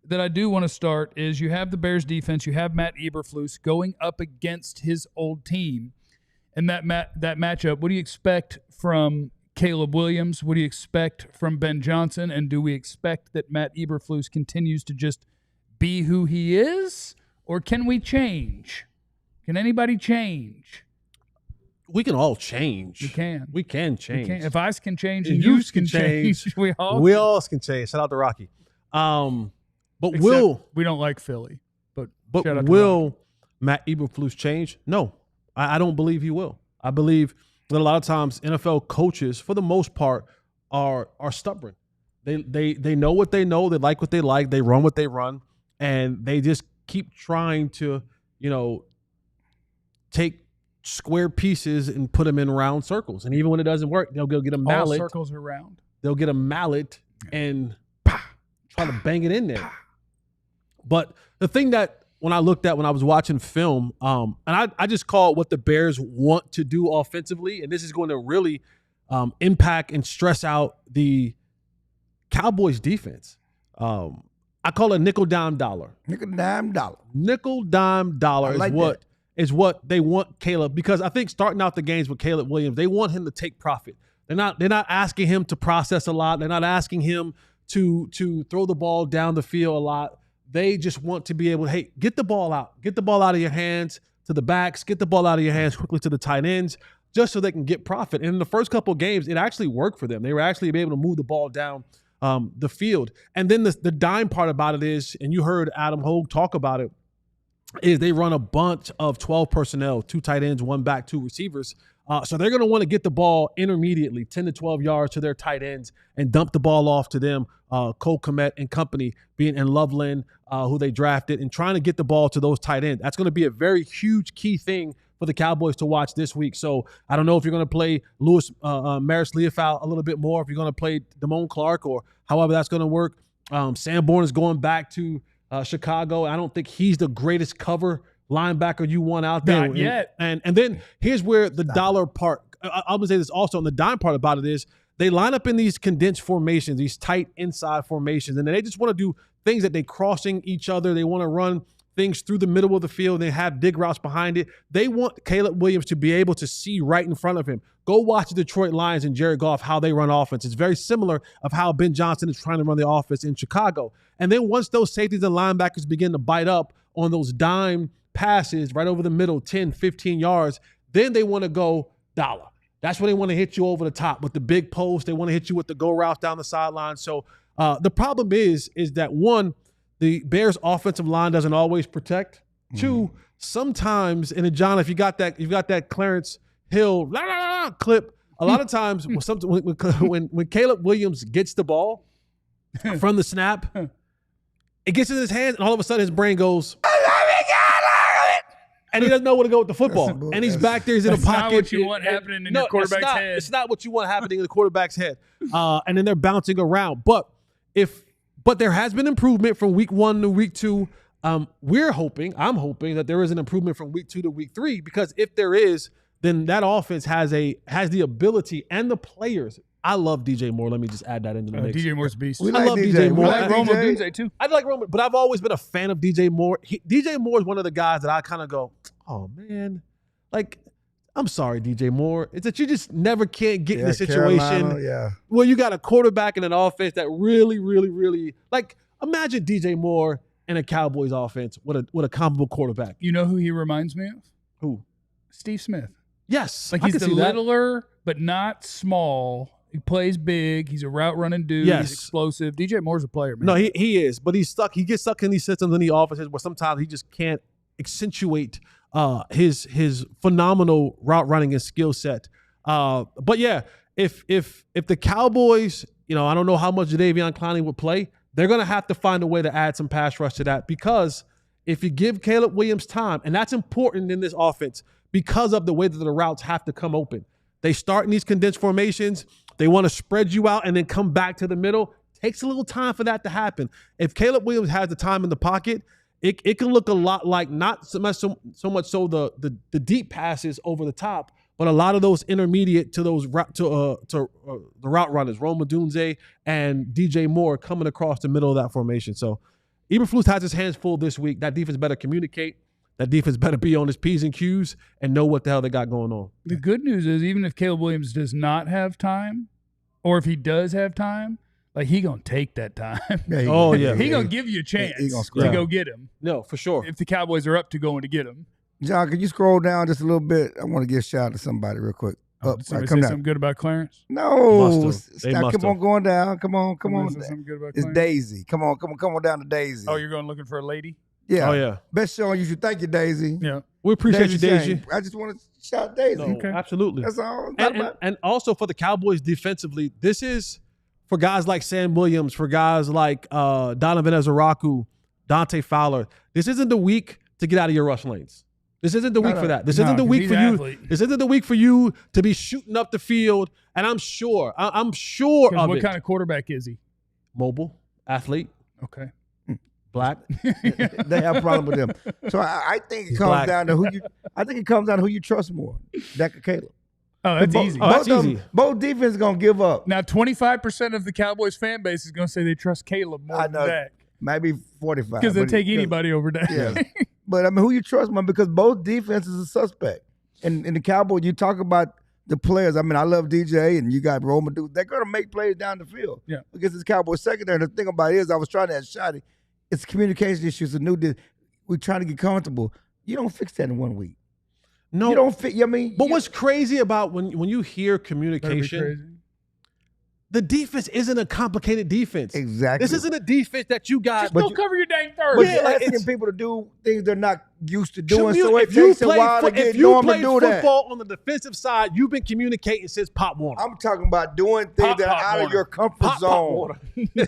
that I do want to start is you have the Bears defense. You have Matt Eberflus going up against his old team. And that matchup, what do you expect from Caleb Williams? What do you expect from Ben Johnson? And do we expect that Matt Eberflus continues to just be who he is? Or can we change? Can anybody change? We can all change. We can. We can change. We can. If eyes can change And and yous yous can change, we all We can. all can change. Shout out to Rocky. But Except we don't like Philly. But shout out to will Matt Eberflus change? No, I don't believe he will. I believe that a lot of times NFL coaches, for the most part, are stubborn. They know what they know. They like what they like. They run what they run, and they just keep trying to, take square pieces and put them in round circles. And even when it doesn't work, they'll go get a mallet. All circles are round. They'll get a mallet and try to bang it in there. But the thing that when I was watching film, and I just call it what the Bears want to do offensively, and this is going to really impact and stress out the Cowboys defense. I call it nickel, dime, dollar. Nickel, dime, dollar. Nickel, dime, dollar is what they want Caleb, because I think starting out the games with Caleb Williams, they want him to take profit. They're not asking him to process a lot. They're not asking him to throw the ball down the field a lot. They just want to be able to, hey, get the ball out. Get the ball out of your hands to the backs. Get the ball out of your hands quickly to the tight ends, just so they can get profit. And in the first couple of games, it actually worked for them. They were actually able to move the ball down the field. And then the dime part about it is, and you heard Adam Hogue talk about it, is they run a bunch of 12 personnel, 2 tight ends, 1 back, 2 receivers. So they're going to want to get the ball intermediately, 10 to 12 yards to their tight ends, and dump the ball off to them, Cole Kmet and company, being in Loveland, who they drafted, and trying to get the ball to those tight ends. That's going to be a very huge key thing for the Cowboys to watch this week. So I don't know if you're going to play Louis Maris Leofau a little bit more, if you're going to play Damone Clark, or however that's going to work. Sanborn is going back to Chicago. I don't think he's the greatest cover linebacker you want out there. Not yet. And then here's where the dollar part, I'm going to say this also, and the dime part about it is they line up in these condensed formations, these tight inside formations, and they just want to do things that they crossing each other. They want to run things through the middle of the field. They have dig routes behind it. They want Caleb Williams to be able to see right in front of him. Go watch the Detroit Lions and Jared Goff, how they run offense. It's very similar of how Ben Johnson is trying to run the offense in Chicago. And then once those safeties and linebackers begin to bite up on those dime passes right over the middle, 10, 15 yards, then they want to go dollar. That's when they want to hit you over the top with the big post. They want to hit you with the go routes down the sideline. So the problem is that, one, the Bears' offensive line doesn't always protect. Mm-hmm. 2, sometimes, and John, if you got that Clarence Hill clip, a lot of times when Caleb Williams gets the ball from the snap, it gets in his hands, and all of a sudden his brain goes, and he doesn't know where to go with the football. And he's back there, he's in a pocket. Not what you want happening in your quarterback's head. It's not what you want happening in the quarterback's head. And then they're bouncing around. But there has been improvement from week 1 to week 2. I'm hoping that there is an improvement from week 2 to week 3, because if there is, then that offense has the ability and the players. I love DJ Moore. Let me just add that into the mix. DJ Moore's a beast. I love DJ Moore. We like Rome Odunze too. I like Rome, but I've always been a fan of DJ Moore. DJ Moore is one of the guys that I kind of go, oh man, like, I'm sorry, DJ Moore. It's that you just never can't get in the situation where you got a quarterback and an offense that really, really, really, like, imagine DJ Moore and a Cowboys offense with a comparable quarterback. You know who he reminds me of? Who? Steve Smith. Yes. Like, he's the littler, but not small. He plays big. He's a route running dude. Yes. He's explosive. DJ Moore's a player, man. No, he is, but he's stuck. He gets stuck in these systems in the offenses where sometimes he just can't accentuate his phenomenal route running and skill set. But yeah, if the Cowboys, I don't know how much Jadeveon Clowney would play, they're gonna have to find a way to add some pass rush to that, because if you give Caleb Williams time, and that's important in this offense because of the way that the routes have to come open. They start in these condensed formations. They want to spread you out and then come back to the middle. Takes a little time for that to happen. If Caleb Williams has the time in the pocket, it can look a lot like not so much the deep passes over the top, but a lot of those intermediate to those the route runners, Rome Odunze and DJ Moore, coming across the middle of that formation. So Eberflus has his hands full this week. That defense better communicate. That defense better be on his P's and Q's and know what the hell they got going on. The good news is, even if Caleb Williams does not have time, or if he does have time, like, he gonna take that time. Yeah, he gonna give you a chance to go get him. No, for sure. If the Cowboys are up to going to get him. John, can you scroll down just a little bit? I want to give a shout out to somebody real quick. Did somebody say something good about Clarence? No, keep on going down. Come on. It's Clarence? Daisy. Come on down to Daisy. Oh, you're going looking for a lady? Yeah. Oh, yeah. Best show on YouTube. Thank you, Daisy. Yeah. We appreciate you, Daisy. Daisy. I just want to shout Daisy. No, absolutely. That's all. It's not about- And also for the Cowboys defensively, this is for guys like Sam Williams, for guys like Donovan Ezaraku, Dante Fowler. This isn't the week to get out of your rush lanes. This isn't the week for that. This isn't the week for you. This isn't the week for you to be shooting up the field. And I'm sure of What it. kind of quarterback is he? Mobile, athlete, Okay. black. They have a problem with them. So I think it comes down to who you. I think it comes down to who you trust more, Dak or Caleb. Oh, that's easy. That's easy. Both defenses gonna give up. Now, 25% of the Cowboys fan base is going to say they trust Caleb more than Dak. Maybe 45. Because they'll take anybody over Dak. Yeah. But I mean, who you trust, man? Because both defenses are suspect. And in the Cowboys, you talk about the players. I mean, I love DJ, and you got Roman. They're gonna make plays down the field. Yeah. Against this Cowboys secondary. And the thing about it is, I was trying to ask Shotty, it's communication issues. We're trying to get comfortable. You don't fix that in 1 week. No, you don't fit. I mean, but what's crazy about when you hear communication, the defense isn't a complicated defense. Exactly. This isn't a defense that you got. Just don't cover your dang third. But Yeah, you're like asking people to do things they're not used to doing, Commu- so it if you takes a play while to fo- get if you normal to play do that. football on the defensive side, you've been communicating since Pop Warner. I'm talking about doing things that are out of your comfort Pop zone. Warner.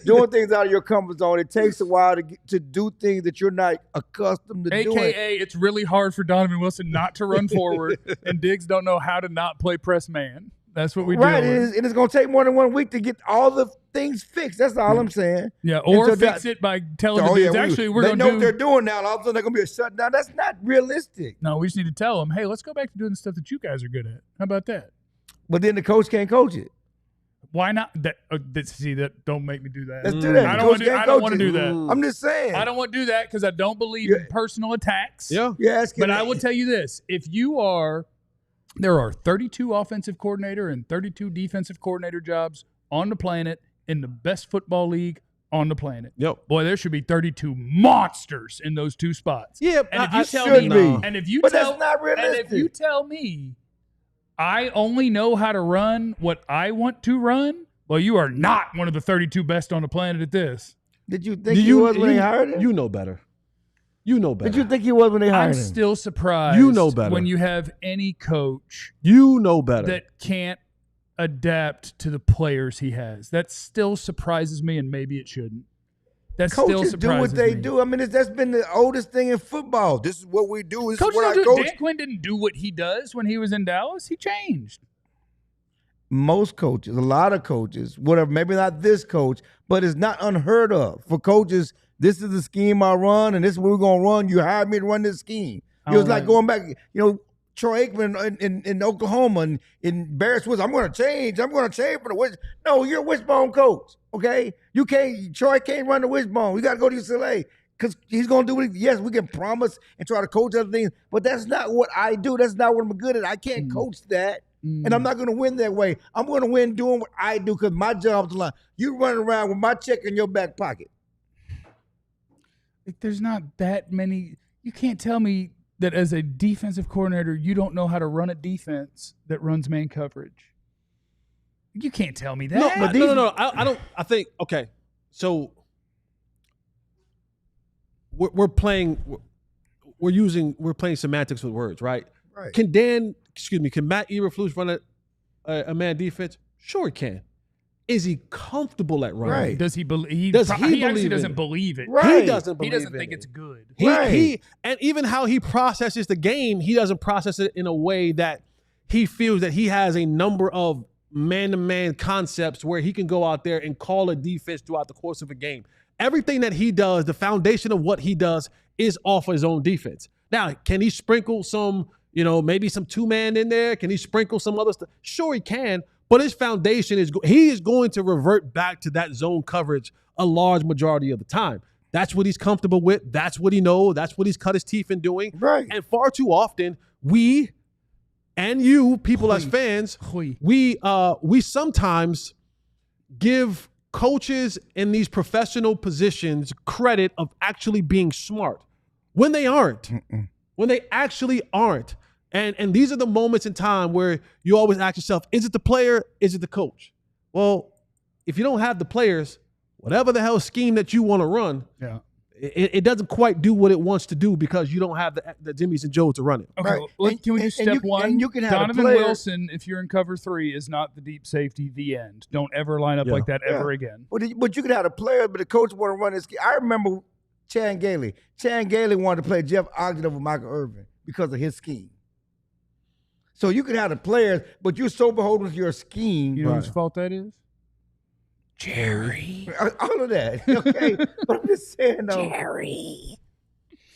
Doing things out of your comfort zone. It takes a while to do things that you're not accustomed to doing. AKA, it's really hard for Donovan Wilson not to run forward, and Diggs don't know how to not play press man. That's what we do. Right, and it's going to take more than 1 week to get all the things fixed. That's all I'm saying. Yeah, or fix it by telling the dudes, actually, we're going to They know what they're doing now. All of a sudden, they're going to be a shutdown. That's not realistic. No, we just need to tell them, hey, let's go back to doing the stuff that you guys are good at. How about that? But then the coach can't coach it. Why not? Don't make me do that. Let's do that. I don't want to do that. I'm just saying. I don't want to do that because I don't believe in personal attacks. Yeah. But I will tell you this. There are 32 offensive coordinator and 32 defensive coordinator jobs on the planet in the best football league on the planet. Yep. Boy, there should be 32 monsters in those two spots. Yeah, and if you tell me I only know how to run what I want to run, well, you are not one of the 32 best on the planet at this. Did you think he was when they hired him? You know better. You know better. Did you think he was when they hired him? I'm still surprised. You know better. When you have any coach you know better that can't adapt to the players he has. That still surprises me, and maybe it shouldn't. That still Coaches surprises do what they me. do. I mean, that's been the oldest thing in football. This is what we do. This is Coaches what don't I do. coach. Dan Quinn didn't do what he does when he was in Dallas. He changed. Most coaches, a lot of coaches, whatever, maybe not this coach, but it's not unheard of for coaches. This is the scheme I run, and this is what we're going to run. You hired me to run this scheme. It was like going back, Troy Aikman in Oklahoma and in Bears was, I'm going to change for the wishbone. No, you're a wishbone coach, okay? Troy can't run the wishbone. You got to go to UCLA because he's going to do it. Yes, we can promise and try to coach other things, but that's not what I do. That's not what I'm good at. I can't coach that. And I'm not going to win that way. I'm going to win doing what I do because my job's the line. You running around with my check in your back pocket. There's not that many. You can't tell me that as a defensive coordinator, you don't know how to run a defense that runs man coverage. You can't tell me that. No. I don't. I think, okay, so we're playing semantics with words, right? Right. Can Matt Eberflus run a man defense? Sure he can. Is he comfortable at running? Right. Does he believe? He believe actually in doesn't it? believe it. Right. He doesn't believe He doesn't in think it. it's good. He and even how he processes the game, he doesn't process it in a way that he feels that he has a number of man-to-man concepts where he can go out there and call a defense throughout the course of a game. Everything that he does, the foundation of what he does is off of his own defense. Now, can he sprinkle some, maybe some two-man in there? Can he sprinkle some other stuff? Sure he can, but his foundation he is going to revert back to that zone coverage a large majority of the time. That's what he's comfortable with. That's what he knows. That's what he's cut his teeth in doing. Right. And far too often, we and you, people as fans, we sometimes give coaches in these professional positions credit of actually being smart when they aren't. When they actually aren't. And these are the moments in time where you always ask yourself, is it the player? Is it the coach? Well, if you don't have the players, whatever the hell scheme that you want to run, it doesn't quite do what it wants to do because you don't have the Jimmys and Joes to run it. Okay, Right. well, can we do step one? And you can have Donovan a player, Wilson, if you're in cover 3, is not the deep safety. The end. Don't ever line up like that ever again. But you could have a player, but the coach want to run this. I remember Chan Gailey. Chan Gailey wanted to play Jeff Ogden over Michael Irvin because of his scheme. So you could have the players, but you're so beholden to your scheme. You know whose fault that is? Jerry. All of that. Okay. But I'm just saying, though. Jerry.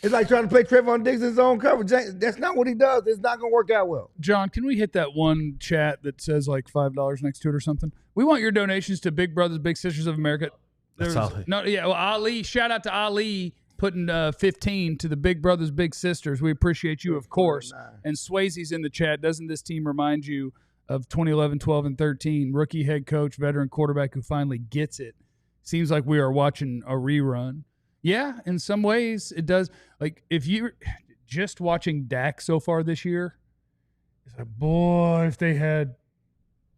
It's like trying to play Trevon Diggs in his own coverage. That's not what he does. It's not going to work out well. John, can we hit that one chat that says like $5 next to it or something? We want your donations to Big Brothers Big Sisters of America. That's solid. Well, Ali, shout out to Ali putting 15 to the Big Brothers Big Sisters. We appreciate you, of course. And Swayze's in the chat. Doesn't this team remind you of 2011, 12, and 13? Rookie head coach, veteran quarterback who finally gets it. Seems like we are watching a rerun. Yeah, in some ways it does. Like if you're just watching Dak so far this year, it's like, boy, if they had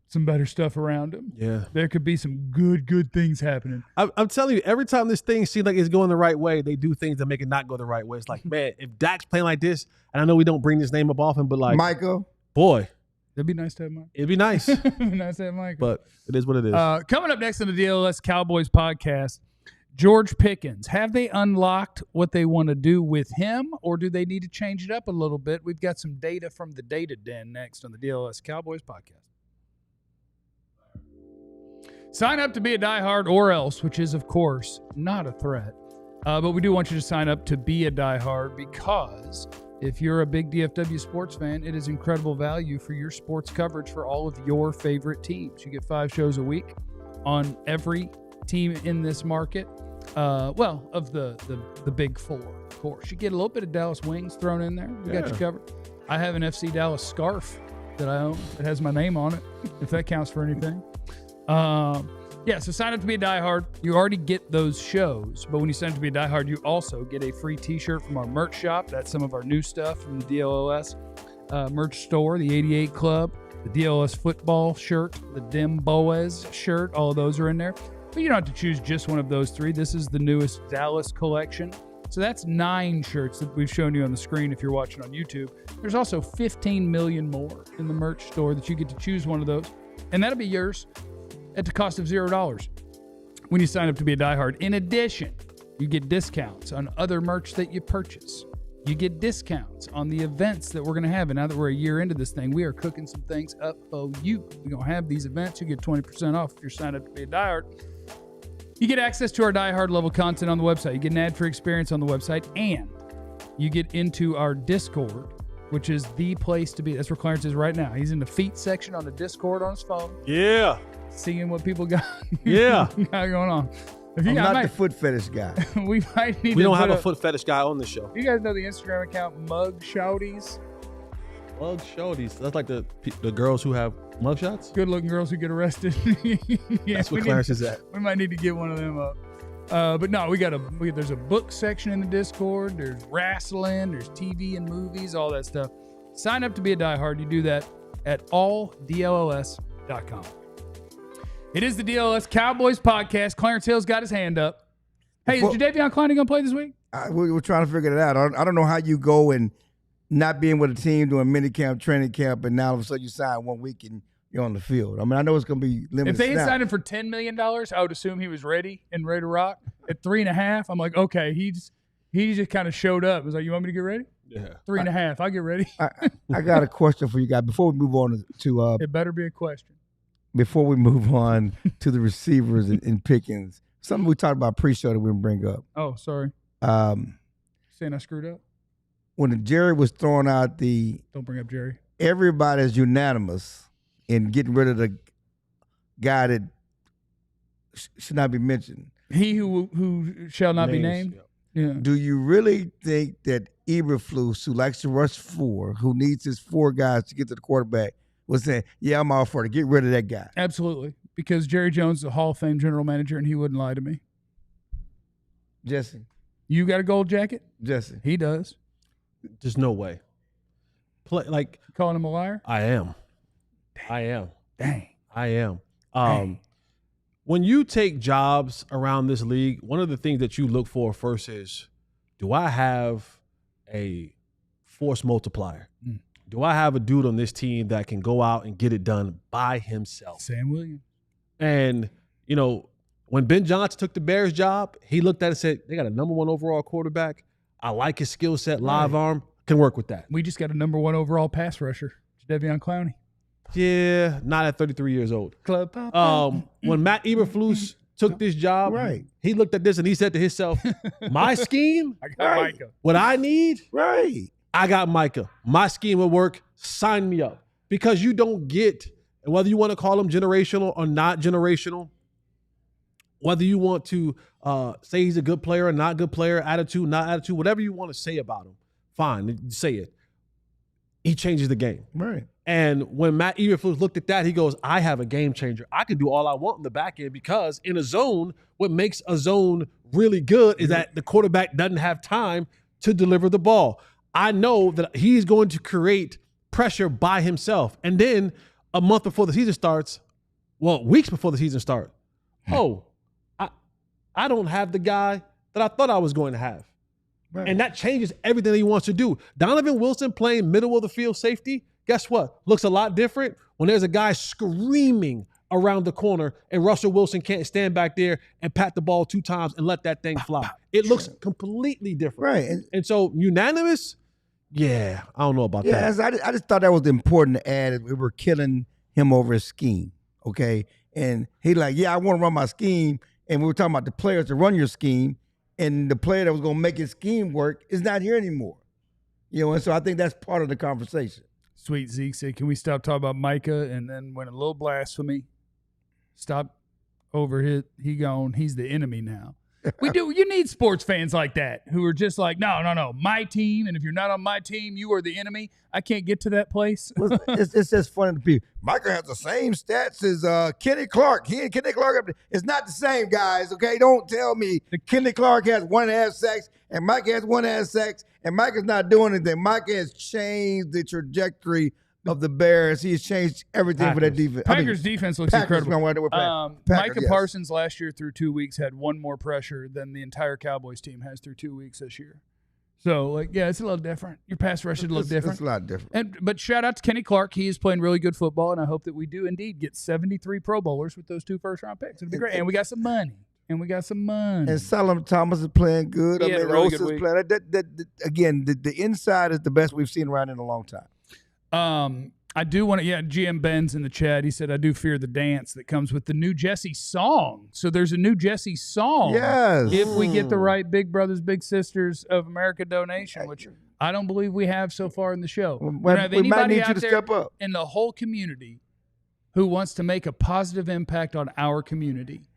some better stuff around him, there could be some good things happening. I'm telling you, every time this thing seems like it's going the right way, they do things that make it not go the right way. It's like, man, if Dak's playing like this, and I know we don't bring this name up often, but like, Michael. boy, It'd be nice to have Mike. it'd be nice. It'd be nice to have Mike. But it is what it is. Coming up next on the DLLS Cowboys podcast, George Pickens. Have they unlocked what they want to do with him, or do they need to change it up a little bit? We've got some data from the Data Den next on the DLLS Cowboys podcast. Sign up to be a diehard or else, which is, of course, not a threat. But we do want you to sign up to be a diehard because if you're a big DFW sports fan, it is incredible value for your sports coverage for all of your favorite teams. You get 5 shows a week on every team in this market. Of the big 4, of course. You get a little bit of Dallas Wings thrown in there. We got you covered. I have an FC Dallas scarf that I own that has my name on it, if that counts for anything. So sign up to be a diehard. You already get those shows, but when you sign up to be a diehard, you also get a free t-shirt from our merch shop. That's some of our new stuff from the DLLS merch store, the 88 Club, the DLLS football shirt, the Dim Boaz shirt. All of those are in there. But you don't have to choose just one of those 3. This is the newest Dallas collection. So that's 9 shirts that we've shown you on the screen if you're watching on YouTube. There's also 15 million more in the merch store that you get to choose one of those. And that'll be yours at the cost of $0 when you sign up to be a diehard. In addition, you get discounts on other merch that you purchase. You get discounts on the events that we're going to have. And now that we're a year into this thing, we are cooking some things up for you. We're going to have these events. You get 20% off if you're signed up to be a diehard. You get access to our diehard level content on the website. You get an ad-free experience on the website. And you get into our Discord, which is the place to be. That's where Clarence is right now. He's in the feet section on the Discord on his phone. Yeah. Seeing what people got, Yeah. got going on. If I'm not the foot fetish guy. We might need We to don't have put a foot fetish guy on the show. You guys know the Instagram account Mug Shouties? Mug shorties. That's like the girls who have mug shots? Good looking girls who get arrested. That's where Clarence is at. We might need to get one of them up. But no, there's a book section in the Discord. There's wrestling. There's TV and movies, all that stuff. Sign up to be a diehard. You do that at alldlls.com. It is the DLLS Cowboys podcast. Clarence Hill's got his hand up. Hey, is Jadeveon Clowney going to play this week? We're trying to figure that out. I don't know how you go and not being with a team doing minicamp, training camp, and now all of a sudden you sign 1 week and you're on the field. I mean, I know it's going to be limited. If they had signed him for $10 million, I would assume he was ready and ready to rock. At 3.5, I'm like, okay, he just kind of showed up. It was like, you want me to get ready? Yeah. 3.5, I'll get ready. I got a question for you guys before we move on to it better be a question. Before we move on to the receivers in Pickens, something we talked about pre-show that we didn't bring up. Oh, sorry. Saying I screwed up? When Jerry was throwing out Don't bring up Jerry. Everybody's unanimous in getting rid of the guy that should not be mentioned. He who shall not be named? Yeah. Do you really think that Eberflus, who likes to rush 4, who needs his 4 guys to get to the quarterback, was saying, yeah, I'm all for it. Get rid of that guy. Absolutely. Because Jerry Jones is a Hall of Fame general manager, and he wouldn't lie to me. Jesse. You got a gold jacket? Jesse. He does. There's no way. Calling him a liar? I am. I am. Dang. I am. Dang. when you take jobs around this league, one of the things that you look for first is, do I have a force multiplier? Do I have a dude on this team that can go out and get it done by himself? Sam Williams. And, you know, when Ben Johnson took the Bears job, he looked at it and said, they got a number 1 overall quarterback. I like his skill set, live arm, can work with that. We just got a number 1 overall pass rusher, Jadeveon Clowney. Yeah, not at 33 years old. Club Pop. When Matt Eberflus took this job, Right. he looked at this and he said to himself, my scheme, I got Micah. what I need, Right. I got Micah. My scheme will work. Sign me up. Because you don't get, whether you want to call him generational or not generational, whether you want to say he's a good player or not good player, attitude, not attitude, whatever you want to say about him, fine, say it. He changes the game. Right. And when Matt Eberflus looked at that, he goes, I have a game changer. I can do all I want in the back end because in a zone, what makes a zone really good is that the quarterback doesn't have time to deliver the ball. I know that he's going to create pressure by himself. And then a month before the season starts, well, weeks before the season starts, I don't have the guy that I thought I was going to have. Right. And that changes everything that he wants to do. Donovan Wilson playing middle of the field safety, guess what? Looks a lot different when there's a guy screaming around the corner and Russell Wilson can't stand back there and pat the ball 2 times and let that thing fly. It looks completely different. Right. And so unanimous, yeah, I don't know about that. Yeah, I just thought that was important to add. We were killing him over his scheme, okay? And he like, yeah, I want to run my scheme. And we were talking about the players to run your scheme. And the player that was going to make his scheme work is not here anymore. You know, and so I think that's part of the conversation. Sweet Zeke said, can we stop talking about Micah? And then went a little blasphemy. Stop over he gone. He's the enemy now. We do. You need sports fans like that who are just like, no, my team. And if you're not on my team, you are the enemy. I can't get to that place. Well, it's just funny to people. Michael has the same stats as Kenny Clark. He and Kenny Clark, it's not the same, guys, okay? Don't tell me Kenny Clark has 1.5 sacks and Mike has 1.5 sacks and Mike is not doing anything. Mike has changed the trajectory of the Bears. He has changed everything for that defense. Packers defense looks incredible. Packers, Micah yes. Parsons last year through 2 weeks had 1 more pressure than the entire Cowboys team has through 2 weeks this year. So, it's a little different. Your pass rush should look different. It's a lot different. But shout out to Kenny Clark. He is playing really good football, and I hope that we do indeed get 73 Pro Bowlers with those 2 first-round picks. It'll be great. And we got some money. And Solomon Thomas is playing good. He had a really good Osa's week. playing. Again, the inside is the best we've seen around in a long time. I do want to, GM Ben's in the chat. He said, I do fear the dance that comes with the new Jesse song. So there's a new Jesse song. Yes. If we get the right Big Brothers, Big Sisters of America donation, which I don't believe we have so far in the show. We don't have might anybody need out you to there step up. in the whole community who wants to make a positive impact on our community.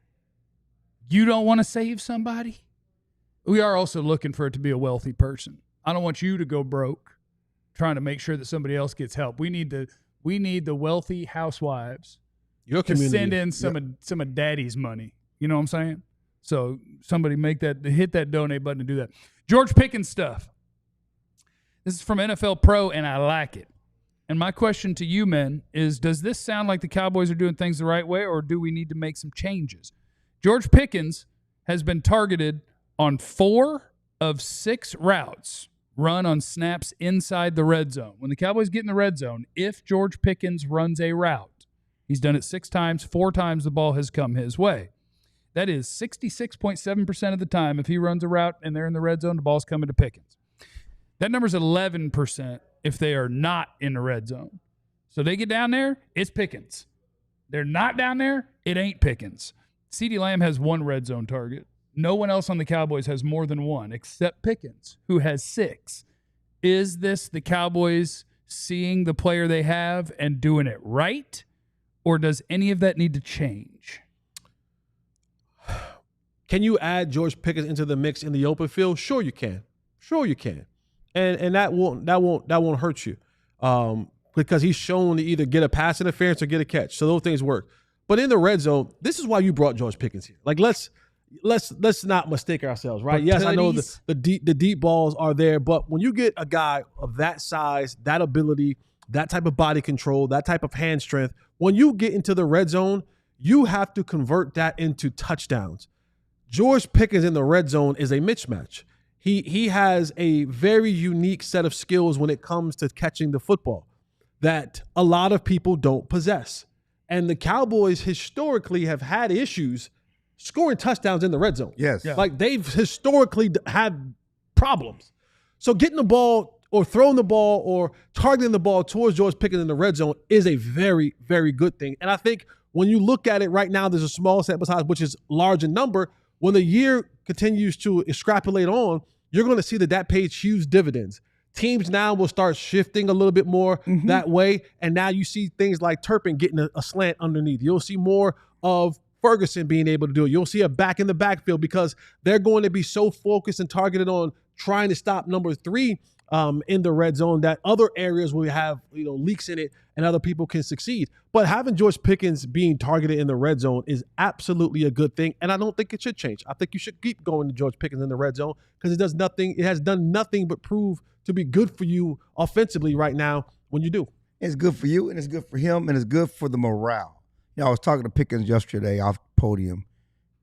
You don't want to save somebody? We are also looking for it to be a wealthy person. I don't want you to go broke trying to make sure that somebody else gets help. We need the wealthy housewives to send in some of daddy's money. You know what I'm saying? So somebody hit that donate button to do that. George Pickens stuff. This is from NFL Pro, and I like it. And my question to you, men, is does this sound like the Cowboys are doing things the right way, or do we need to make some changes? George Pickens has been targeted on 4 of 6 routes run on snaps inside the red zone. When the Cowboys get in the red zone, if George Pickens runs a route, he's done it 6 times, 4 times the ball has come his way. That is 66.7% of the time. If he runs a route and they're in the red zone, the ball's coming to Pickens. That number's 11% if they are not in the red zone. So they get down there, it's Pickens. They're not down there, it ain't Pickens. CeeDee Lamb has 1 red zone target. No one else on the Cowboys has more than 1 except Pickens, who has 6. Is this the Cowboys seeing the player they have and doing it right, or does any of that need to change? Can you add George Pickens into the mix in the open field? Sure you can. And that won't hurt you. Because he's shown to either get a pass interference or get a catch. So those things work. But in the red zone, this is why you brought George Pickens here. Like let's not mistake ourselves, right? Yes, I know the deep balls are there, but when you get a guy of that size, that ability, that type of body control, that type of hand strength, when you get into the red zone, You have to convert that into touchdowns. George Pickens in the red zone is a mismatch. He has a very unique set of skills when it comes to catching the football that a lot of people don't possess. And the Cowboys historically have had issues scoring touchdowns in the red zone. Yes. Yeah. Like they've historically had problems. So getting the ball or throwing the ball or targeting the ball towards George Pickens in the red zone is a very, very good thing. And I think when you look at it right now, there's a small sample size, which is large in number. When the year continues to extrapolate on, you're going to see that pays huge dividends. Teams now will start shifting a little bit more that way. And now you see things like Turpin getting a slant underneath. You'll see more of Ferguson being able to do it. You'll see a back in the backfield because they're going to be so focused and targeted on trying to stop number 3 in the red zone that other areas will have leaks in it and other people can succeed. But having George Pickens being targeted in the red zone is absolutely a good thing, and I don't think it should change. I think you should keep going to George Pickens in the red zone because it does nothing. It has done nothing but prove to be good for you offensively right now when you do. It's good for you, and it's good for him, and it's good for the morale. I was talking to Pickens yesterday off the podium,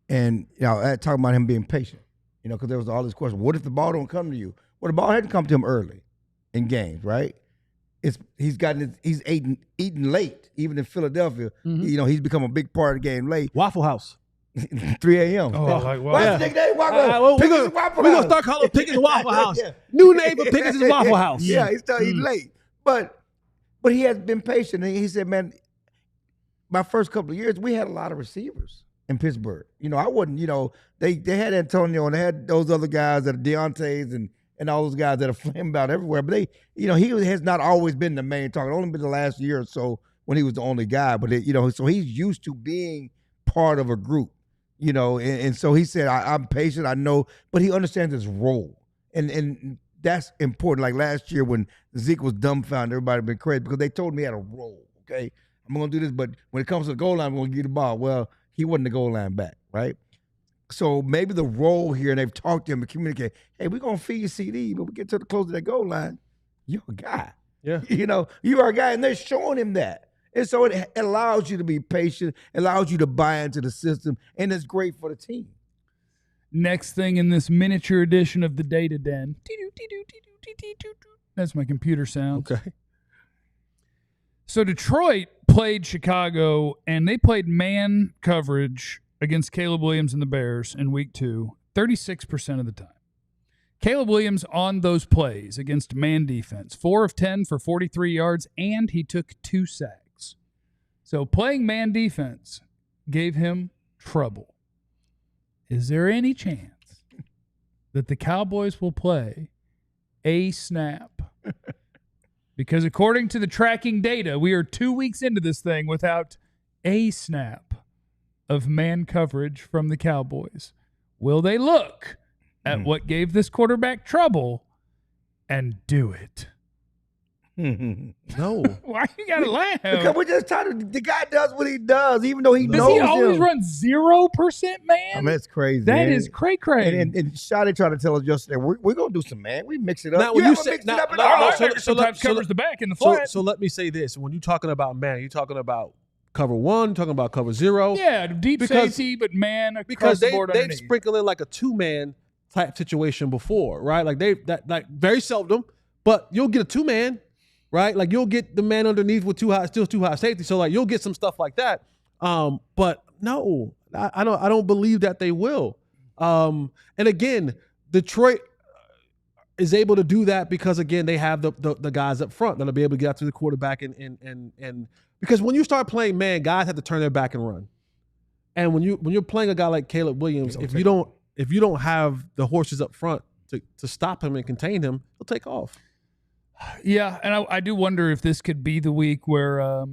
and talking about him being patient. Because there was all this question: what if the ball don't come to you? Well, the ball hadn't come to him early in games, right? He's eating late, even in Philadelphia. He's become a big part of the game late. Waffle House. 3 a.m. Oh, like, wow. What's the nickname? Waffle We're going to start calling Pickens Waffle House. New name for Pickens is Waffle House. Yeah, he's still eating late. But he has been patient. And he said, man, my first couple of years, we had a lot of receivers in Pittsburgh. I wasn't, they had Antonio and they had those other guys that are Deontay's and all those guys that are flamed about everywhere. But he has not always been the main target. Only been the last year or so when he was the only guy. But, so he's used to being part of a group, and so he said, I'm patient, I know, but he understands his role. And that's important. Like last year when Zeke was dumbfounded, everybody been crazy because they told me he had a role, okay? I'm going to do this, but when it comes to the goal line, I'm going to get the ball. Well, he wasn't the goal line back, right? So maybe the role here, and they've talked to him and communicated, hey, we're going to feed you CD, but we get to the close of that goal line, you're a guy. Yeah. You are a guy, and they're showing him that. And so it allows you to be patient, allows you to buy into the system, and it's great for the team. Next thing in this miniature edition of the Data Den. That's my computer sound. Okay. So Detroit played Chicago, and they played man coverage against Caleb Williams and the Bears in week 2, 36% of the time. Caleb Williams on those plays against man defense, 4 of 10 for 43 yards, and he took 2 sacks. So playing man defense gave him trouble. Is there any chance that the Cowboys will play a snap? Because according to the tracking data, we are 2 weeks into this thing without a snap of man coverage from the Cowboys. Will they look at what gave this quarterback trouble and do it? No. Why you gotta laugh? Because we're just trying to, the guy does what he does, even though he Does knows he always him. run 0% man? I mean, that's crazy. That man. is cray-cray. And Shotty tried to tell us yesterday, we're going to do some man. We mix it up. Now, when you say- mix it now- up in now- our now, heart. so- sometimes so- covers the back in the So, flat. so let me say this. When you're talking about man, you're talking about cover 1, talking about cover 0. Yeah, deep Because- safety, but man across Because the board they've underneath. sprinkled in like a 2-man type situation before, right? Like like very seldom, but you'll get a 2-man, right? Like you'll get the man underneath with still too high safety. So like you'll get some stuff like that. But no, I don't believe that they will. And again, Detroit is able to do that because again they have the guys up front that'll be able to get out to the quarterback and because when you start playing man, guys have to turn their back and run. And when you're playing a guy like Caleb Williams, if you don't have the horses up front to stop him and contain him, he'll take off. Yeah, and I do wonder if this could be the week where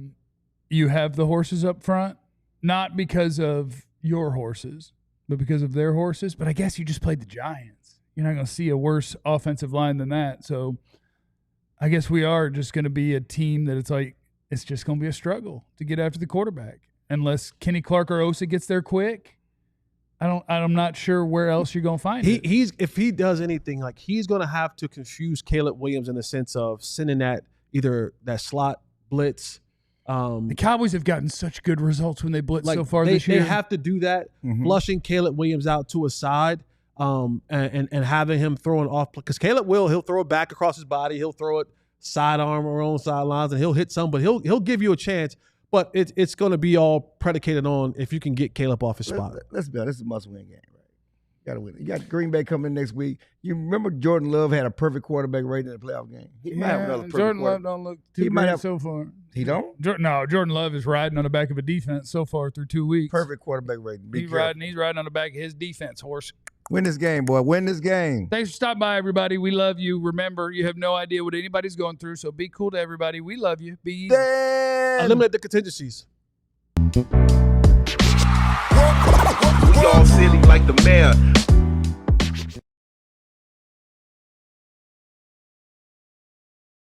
you have the horses up front, not because of your horses, but because of their horses. But I guess you just played the Giants. You're not going to see a worse offensive line than that. So I guess we are just going to be a team that it's just going to be a struggle to get after the quarterback. Unless Kenny Clark or Osa gets there quick, I'm not sure where else you're going to find it. If he does anything, like he's going to have to confuse Caleb Williams in the sense of sending that either that slot blitz The Cowboys have gotten such good results when they blitz Like so far they, this year. They have to do that, flushing Caleb Williams out to a side, and having him throwing off because he'll throw it back across his body, he'll throw it sidearm or on sidelines, and he'll hit some, but he'll give you a chance. But it's going to be all predicated on if you can get Caleb off his spot. Let's be honest, this is a must-win game, right? You got to win. You got Green Bay coming next week. You remember Jordan Love had a perfect quarterback rating in the playoff game. He might have another perfect Jordan Love quarterback. don't look too great so far. He don't? Jordan Love is riding on the back of a defense so far through 2 weeks. Perfect quarterback rating. He's riding on the back of his defense horse. Win this game, boy. Win this game. Thanks for stopping by, everybody. We love you. Remember, you have no idea what anybody's going through, so be cool to everybody. We love you. Be easy. Eliminate the contingencies. We all silly like the mayor.